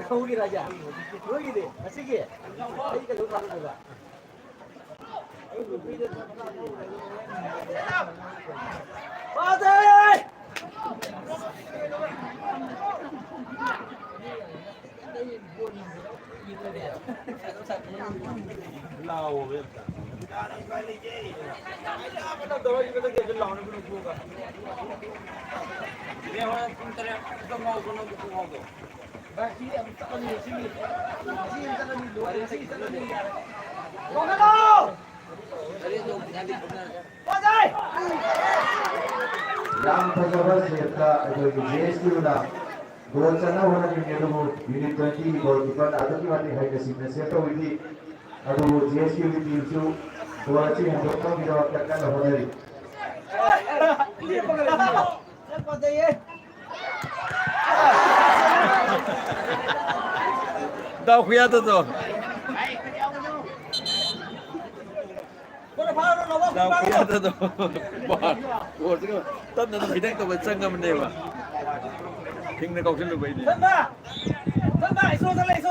Hogi raja, hogi deh, masih gini, ini kalau kamu juga. Padahal. Lau biết. Nó đó như cái cái lò nó cũng không có. Bây giờ chúng ta không ngồi con nó cũng ngồi được. Và khi em tao nhìn suy nghĩ, khi em tao nhìn lúa, khi tao nhìn. Con nó đâu? Con ơi! Yang Phajava Seta JSQ na goal sana hona ni nedu unit 20 goal keeper adu ki wati hai kasi na seta widi adu JSQ ki team su goal chi hando ko mi ro takkan hona ri Con đây ấy. Đau khía tôi rồi. Đau khía tôi rồi. Bỏ. Ủa chứ tất nhiên phải đánh tôi phải chân mình đều à. Kinh nó cầu xin được vậy đi. Thân ba, xô ra đây.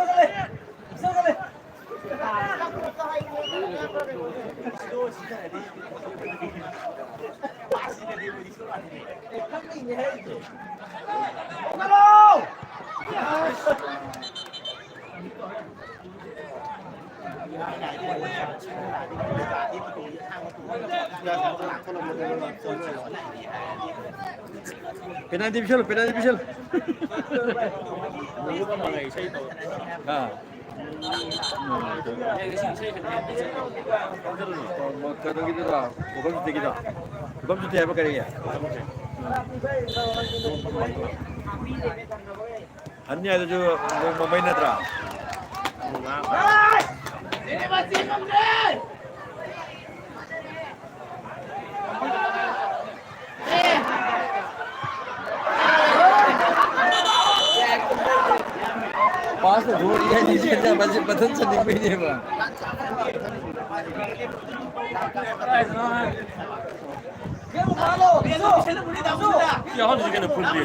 Penalti Bishal. Ah. Kalau gitu dah, bukan kita. Bukan kita apa kaya? Hanya ada jo memain netra. Ini masih pemain. पास हो रही है नीचे से बदन से निकल नहीं बा क्या हो जिसके ने फुल दिया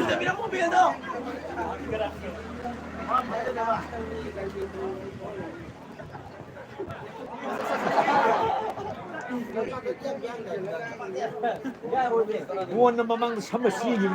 Buôn nó mà mang sắm mà xì gì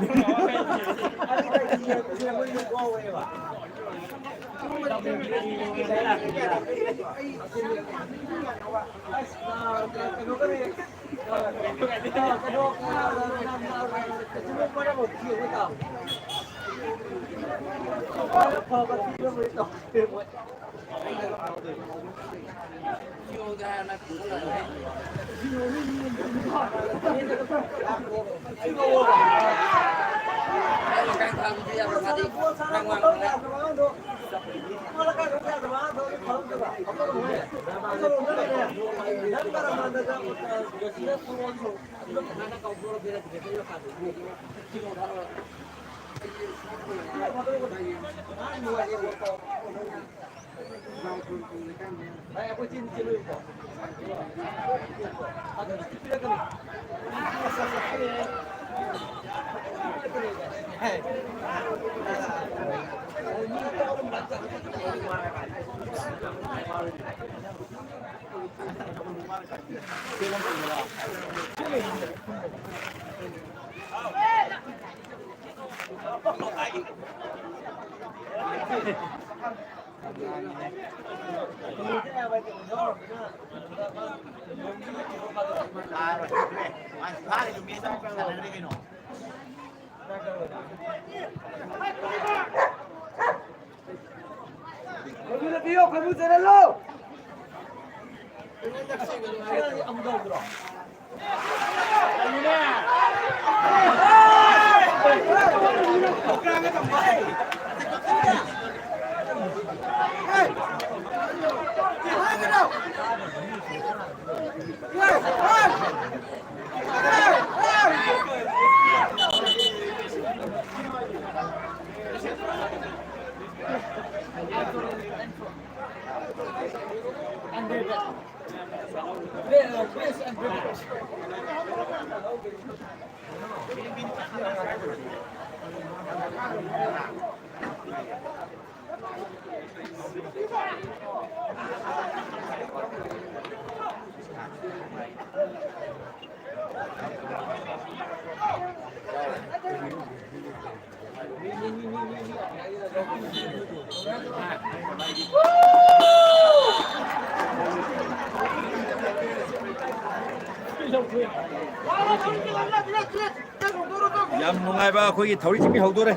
ꯌꯥꯝ ꯅꯨꯡꯉꯥꯏꯕ ꯑꯩꯈꯣꯏꯒꯤ ꯊꯧꯔꯤ ꯆꯤꯡꯕꯤ ꯍꯧꯗꯣꯔꯦ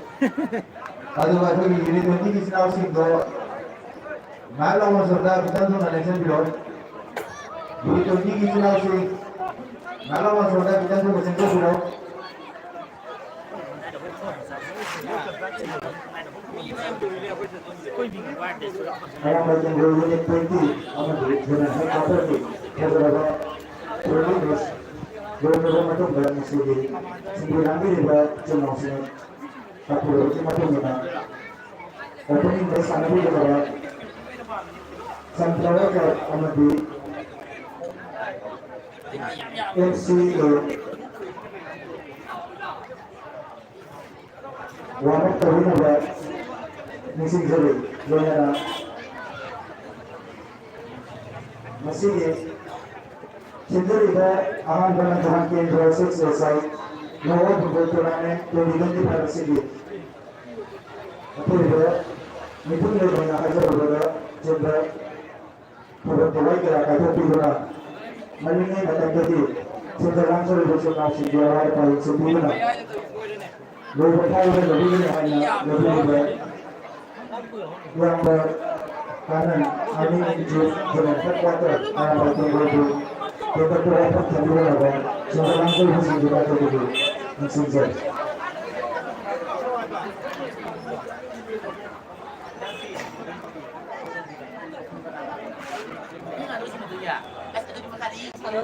ꯑꯗꯨꯒ ꯑꯩꯈꯣꯏꯒꯤ ꯌꯨꯅꯤꯠ 20ꯒꯤ ꯏꯆꯤꯟꯅꯥꯎꯁꯤꯡꯗꯣ ꯉꯥꯏꯍꯥꯛ ꯂꯥꯎ ꯃꯇꯝꯗ ꯈꯤꯇꯪ ꯊꯨꯅ ꯂꯦꯡꯁꯤꯟꯕꯤꯔꯣ ꯌꯨꯅꯤꯠ 20ꯒꯤ ꯏꯆꯤꯟꯅꯥꯎꯁꯤꯡ ꯉꯥꯏꯍꯥꯛ ꯂꯥꯎ ꯃꯇꯝꯗ ꯈꯤꯇꯪ ꯊꯨꯅ ꯆꯦꯟꯊꯣꯛꯄꯤꯔꯣ ꯑꯌꯥꯝꯕꯁꯤꯡꯗꯣ ꯌꯨꯅꯤꯠ 20 ꯑꯃꯗꯤ ꯖꯦꯅꯔꯦꯜ ꯍꯦꯗꯀ꯭ꯋꯥꯇꯔꯒꯤ ꯐꯖꯔꯕ ꯇ꯭ꯔꯦꯅꯤꯡ ꯂꯣꯏꯔꯕ ꯃꯇꯨꯡꯗ ꯉꯁꯤꯒꯤ ꯁꯤꯟꯕꯤꯔꯝꯕꯤꯔꯤꯕ ꯏꯆꯤꯟꯅꯥꯎꯁꯤꯡ ꯇꯥꯛꯄꯤꯔꯕꯒꯤ ꯃꯇꯨꯡꯏꯟꯅ openingda sanabiyaba sunflower club amadi MCA wamak tawinaba nisingzali loyana masigi sindariba ahanbana jahan kendra 6 SI Noah Football Tournament 2025 sigi apurida Nipun Lena Hajarada Jendra Purwai Kira Kaitopidura Malingi Natangati Sundaram Solution of Sinjara Pai Subuna Lobatai Lobina Hanya Lobina Yang Kanan Ani Ju Jalan Headquarter Ayam Tunggu Kita Purwai Tabuna Sundaram Solution juga Tunggu Sinjara Ayo,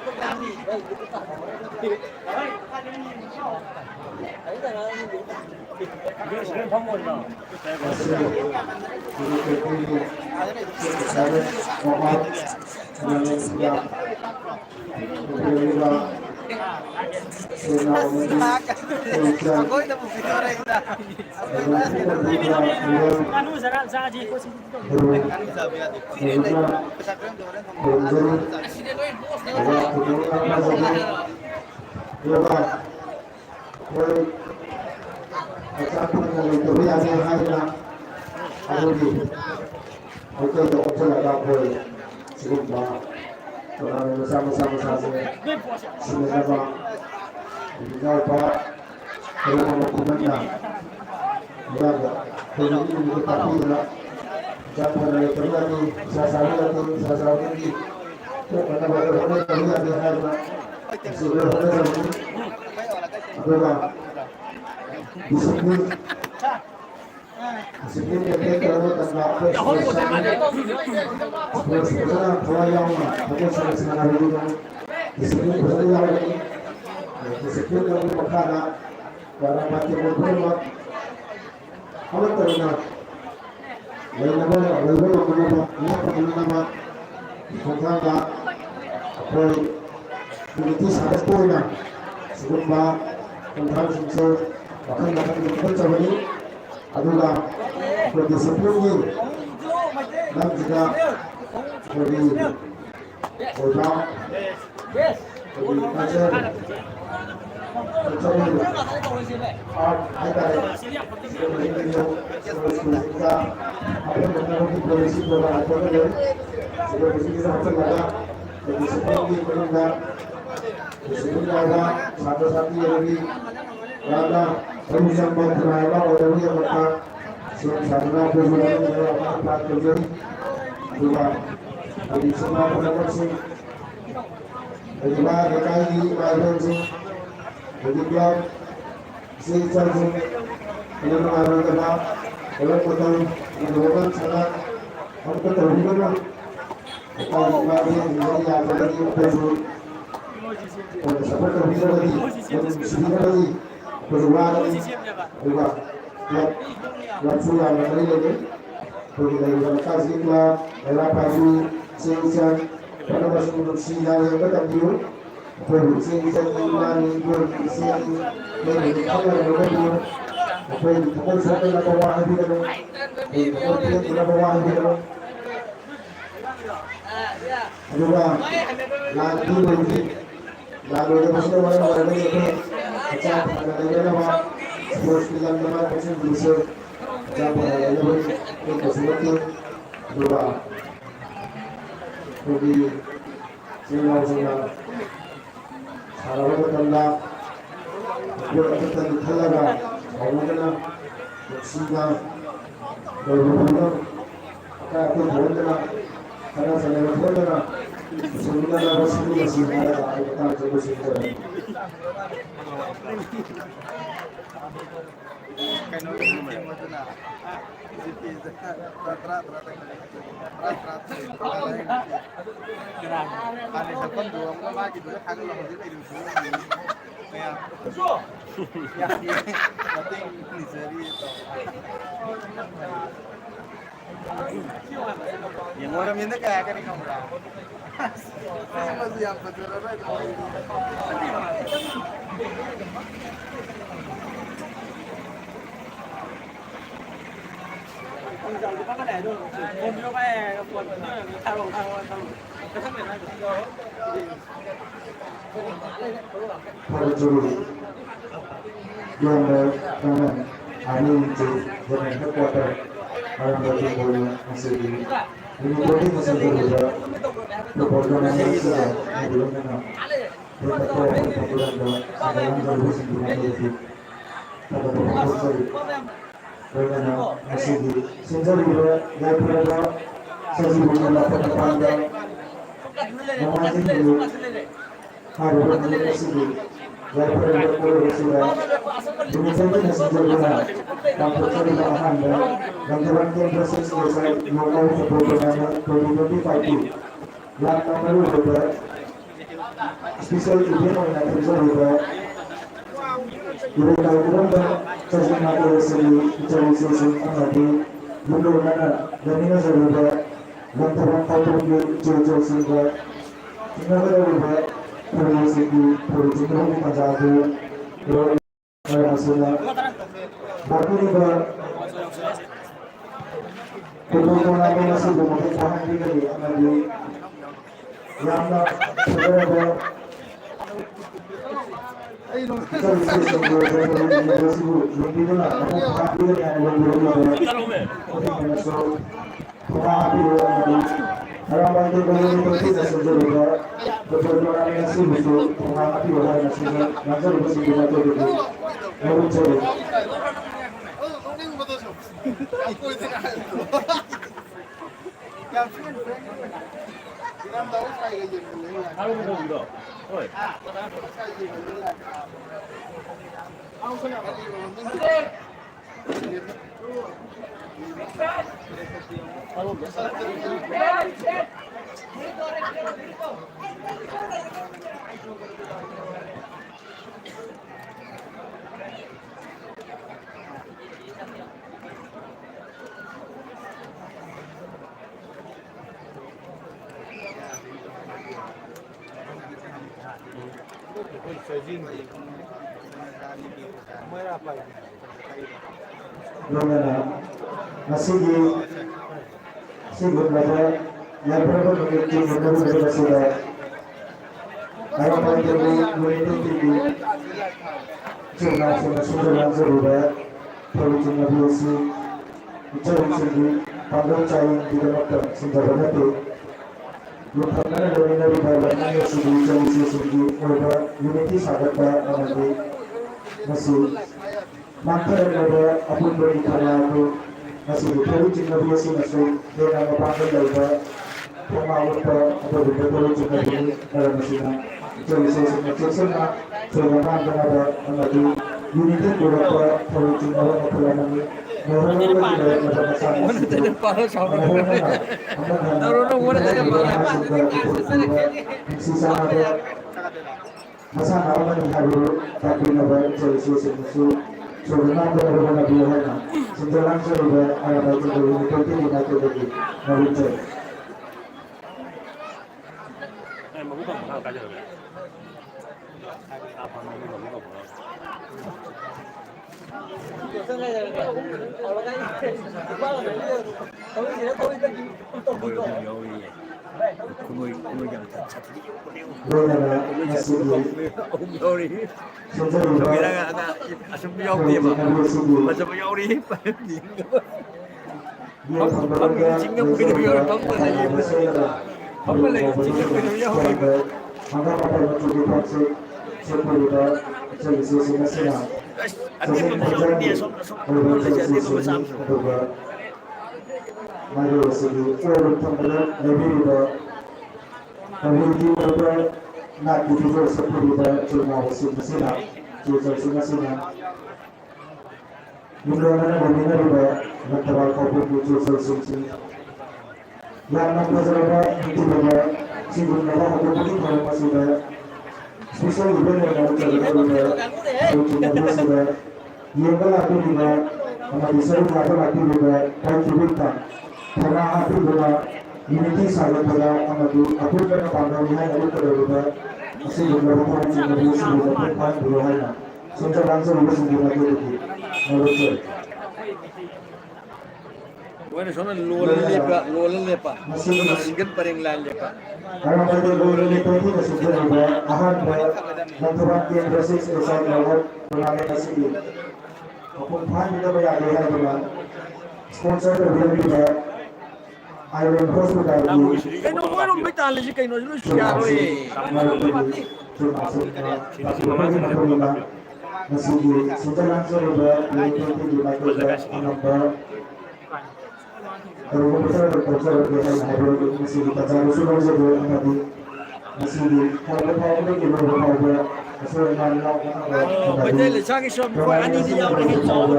Yang orang minta kayak kan kamu lah. Masih yang betul Special event on that Ibu tahu berapa cacing mata sendiri cari susu amati dulu mana dan ini sahaja lantaran kau punya jojo sehingga tinggal berubah perlu segi perlu cenderung menjaga dan hasilnya batu ni perlu mengambil nasi mungkin tahan juga di amati yang nak berapa masih berada yang berapa memiliki beberapa sudah kalau mereka tinggi jumlah sudah langsung berubah perlu jumlah biasa bicara segi pandang cair di dalam senjata itu bukan dari bahan yang segi jauh segi berubah unity sahabat amati masih maka ada apun beri kalau masih perlu jumlah biasa masuk dengan pandang berubah pemawat atau beberapa jumlah ini dalam mesinnya jauh segi macam Selamat ada amati unity berubah perlu jumlah apa masa awal haru tapi nabar solusi sebenarnya berhubungan dengan sejalan serupa ada juga untuk tidak terjadi naruto unity sahabat pada amati aku pernah pandang ini aku terlibat masih beberapa orang yang lebih sudah berpan berwahana sudah langsung lebih sendiri lagi menurut Bueno, son lolan lepa. Masih paling lain lepa. Kalau kita lolan lepa itu sudah juga ahan bantuan yang berasal dari lawan pengamen asli. Aku paham kita banyak lihat juga sponsor dari juga Iron Hospital. Kaino bueno metal si kaino lu siya eh. Masih sudah langsung juga di Michael kalau besar besar dengan hybrid masih kita cari sudah juga tadi masih kalau ini beberapa masih manual betul sangat semua ani dia orang yang jauh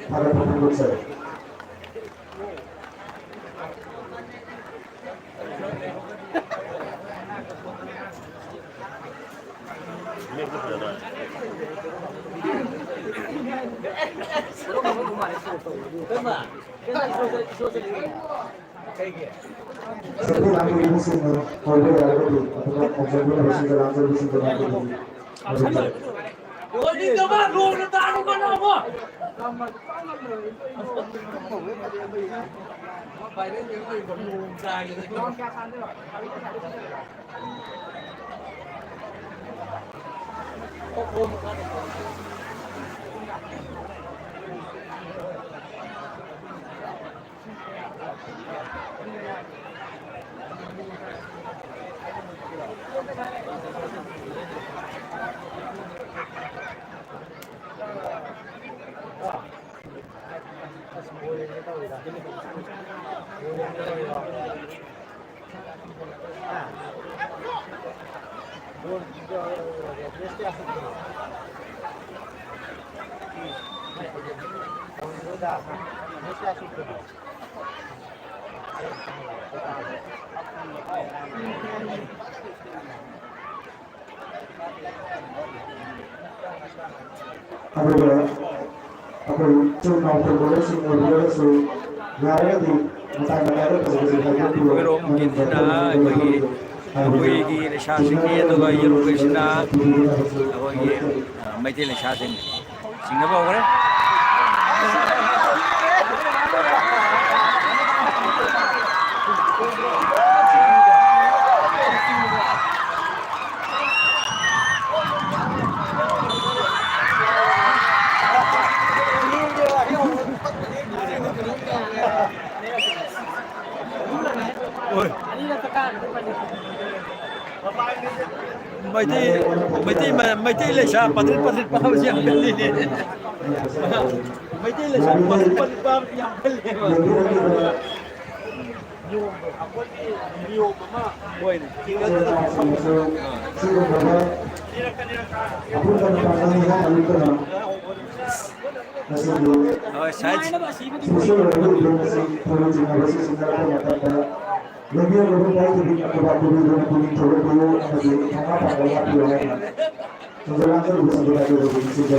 ꯊꯥꯒꯠꯄ ꯐꯣꯡꯗꯣꯛꯆꯔꯤ Satu lagi ini sih kalau ada di atau observasi masih dalam observasi dalam Ini coba lu tahu kan apa? Apa itu mau terboleh sih boleh sih nggak di mata-mata itu Pero mungkin na ako'y lesasing ito ka yung sina ako'y may tila lesasing singa ba ako rin? May tila siya, patrit-patrit pa ako siyang gali. May tila siya, patrit-patrit pa ako siyang gali. Bueno. Oh, sides. Lebih lebih baik jadi akibat dulu kuning coba dulu nanti apa pada waktu yang lain. Sebenarnya itu bisa kita dulu di sini.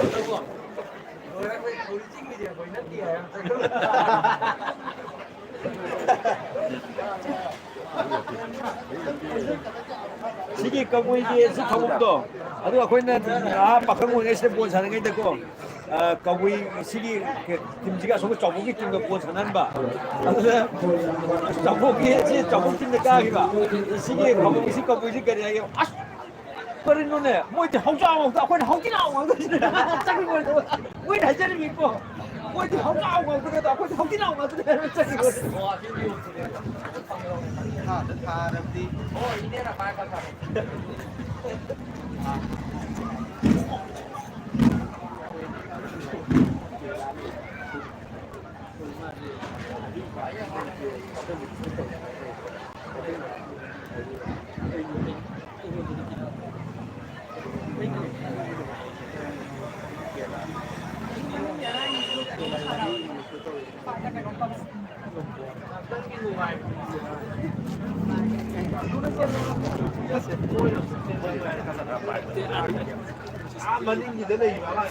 Sige kamuigi sa tawagdo. Ano ako na pakangun sa buwan sa ngay dako. Kamuy sige timjiga so chawugi tim buwan sa nan ba. Ano chawugi si chawugi tim ka ba. Sige kamuy si kamuy si kaya ay as pero no ne mo ite hawjaw ako na hawjina ako. Sakit mo. Mo ite hajar mi po. Mo ite hawjaw ako ako hawjina ako. Sakit mo. Oh, ini ada apa kan? Maling gitu deh, malah.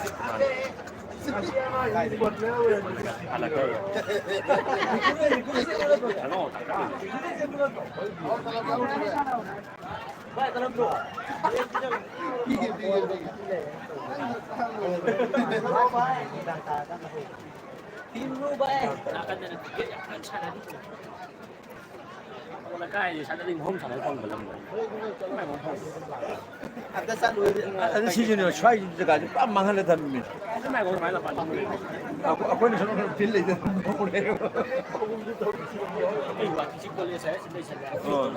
Tim lu baik. Akan ada tiga akan sana di. Kalau kaya sana di home sana pun belum. Ada satu. Ano seasonal try juga pa mahal na dami. Itu mai gua mai lah pak. Ako na sa feel ito. Eh, waktu sih boleh saya sudah saya. Oh.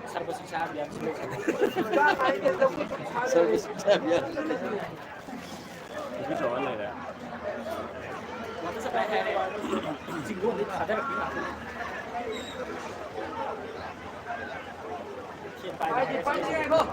Serba sisa biar sudah. Service sabi. Itu soal lah ya. Waktu saya hari singgung di ada pindah. Panci kok.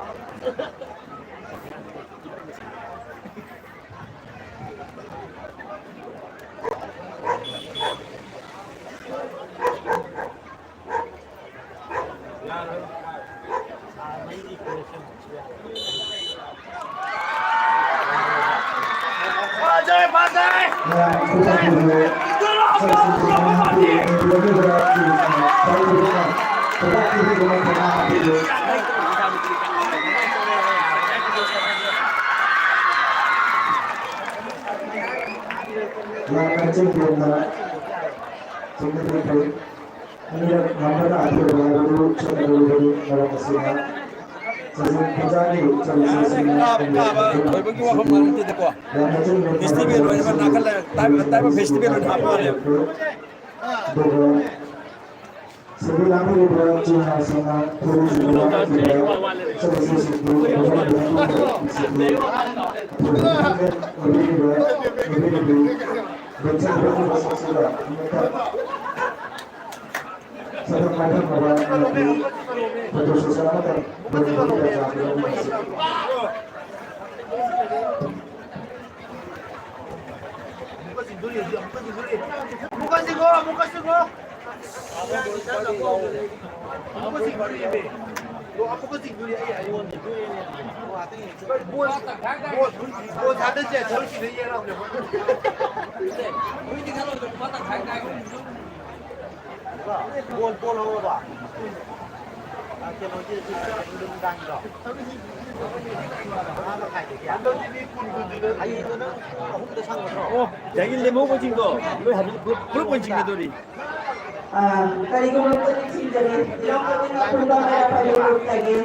Kaligungan ko din sindali, ilang ko din ako ba kaya palulog lagi,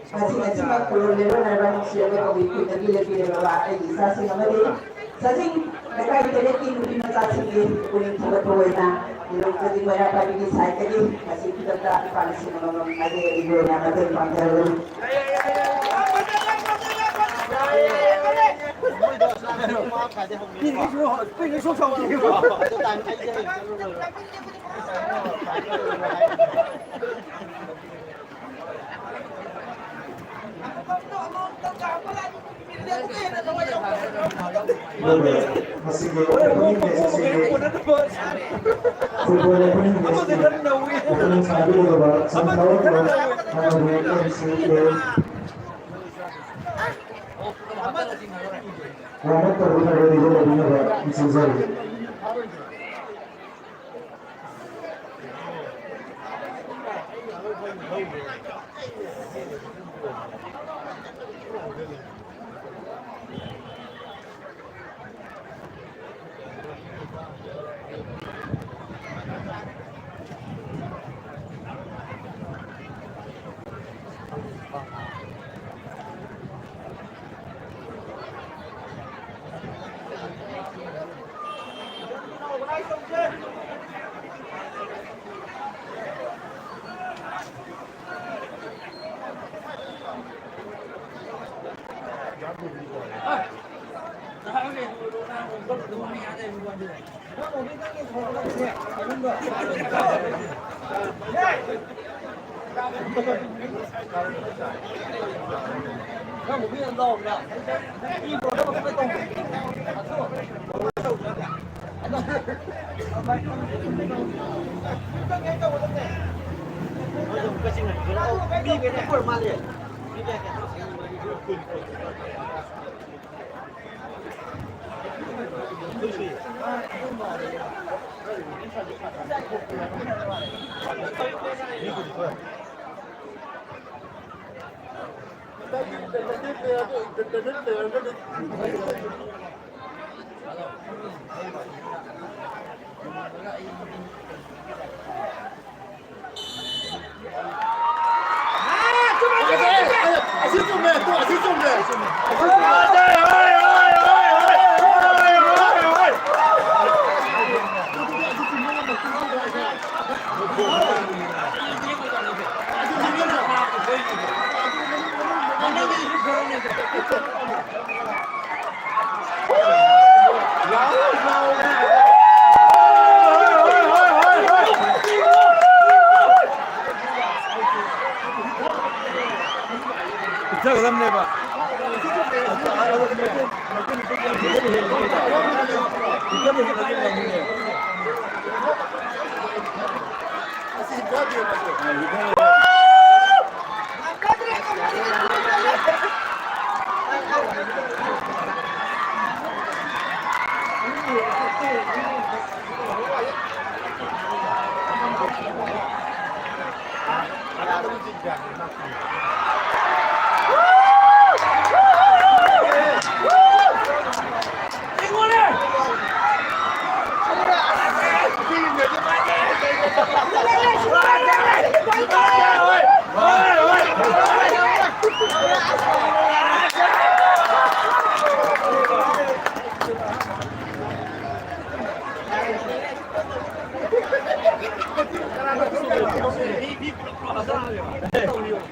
kasi nagsimag kululero na naman siya na kawin ko nagilagin na babae, isa sing amali. Sasing nagkaitanit kinunin na sasingin, kuning tuwad-tuwad na, ilang ko din wala pa rin sa akin, kasi kita na ipalisin na mga nag-iigo na natin pangkaroon.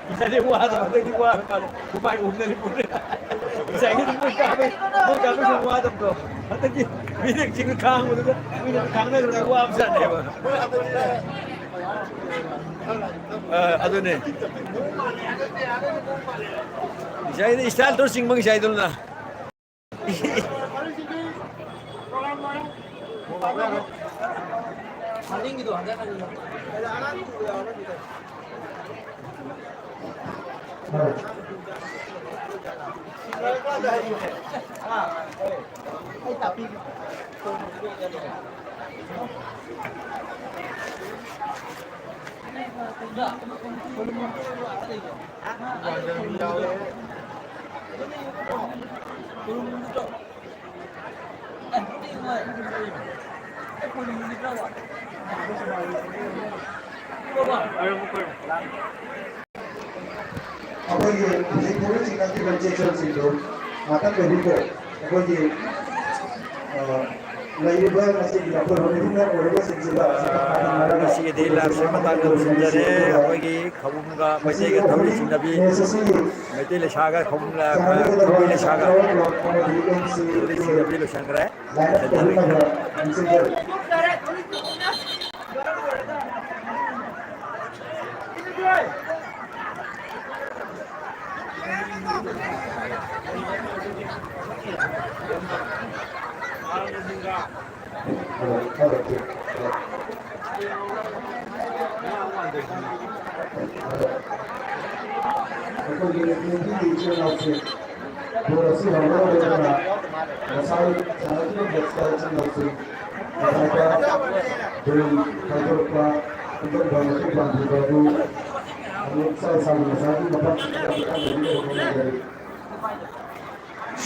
Bisa dibuat sama itu dibuat kalau upaya umumnya dibuat. Bisa ini dibuat kami semua tuh. Nanti bilik sini kang itu, bilik kangnya udah gua absen ya bang. Aduh nih. Saya ini istilah terus sing bang saya dulu lah. Saling gitu ada kan. ꯑꯩꯈꯣꯏꯒꯤ ꯍꯧꯖꯤꯛ ꯊꯧꯔꯤꯁꯤꯡ ꯑꯁꯤꯒꯤ ꯆꯦꯛꯁꯟꯁꯤꯡꯗꯨ ꯉꯥꯛꯇꯪ ꯂꯩꯕꯤꯀꯣ ꯑꯩꯈꯣꯏꯒꯤ ꯂꯩꯔꯤꯕ ꯉꯁꯤꯒꯤ ꯑꯩꯈꯣꯏ ꯃꯤꯍꯨꯝꯅ ꯑꯣꯏꯔꯤꯕꯁꯤꯡꯁꯤꯒ ꯉꯁꯤꯒꯤꯗꯤ ꯂꯥꯏꯞꯁꯦ ꯃꯇꯥꯡꯗ ꯂꯣꯏꯁꯤꯟꯖꯔꯦ ꯑꯩꯈꯣꯏꯒꯤ ꯈꯧꯕꯨꯝꯒ ꯃꯩꯇꯩꯒ ꯊꯧꯔꯤ ꯆꯤꯡꯅꯕꯤ ꯃꯩꯇꯩ ꯂꯩꯁꯥꯒ ꯈꯧꯕꯨꯝ ꯀꯕꯨꯏ ꯂꯩꯁꯥꯒ ꯊꯧꯔꯤ ꯆꯤꯡꯅꯕꯤ ꯂꯣꯏꯁꯤꯟꯈ꯭ꯔꯦ ꯑꯩꯈꯣꯏꯒꯤ ꯅꯨꯄꯤꯒꯤ ꯏꯆꯤꯜ ꯏꯅꯥꯎꯁꯤꯡ ꯕꯣꯜ ꯑꯁꯤ ꯍꯧꯔꯒꯗꯧꯗꯅ ꯉꯁꯥꯏ ꯁꯥꯟꯅꯈꯤꯕ ꯃꯦꯠꯁꯇ ꯏꯆꯤꯜ ꯏꯅꯥꯎꯁꯤꯡ ꯉꯁꯥꯏꯗ ꯕꯣꯜ ꯈꯥꯏꯗꯣꯔꯛꯄ ꯑꯗꯨꯒ ꯃꯇꯦꯡ ꯄꯥꯡꯕꯤꯕ ꯑꯗꯨ ꯑꯃꯨꯛ ꯏꯁꯥ ꯏꯁꯥꯒꯤ ꯉꯁꯥꯏꯒꯤ ꯃꯐꯝꯁꯤꯡꯗ ꯍꯣꯠꯅꯖꯔꯤ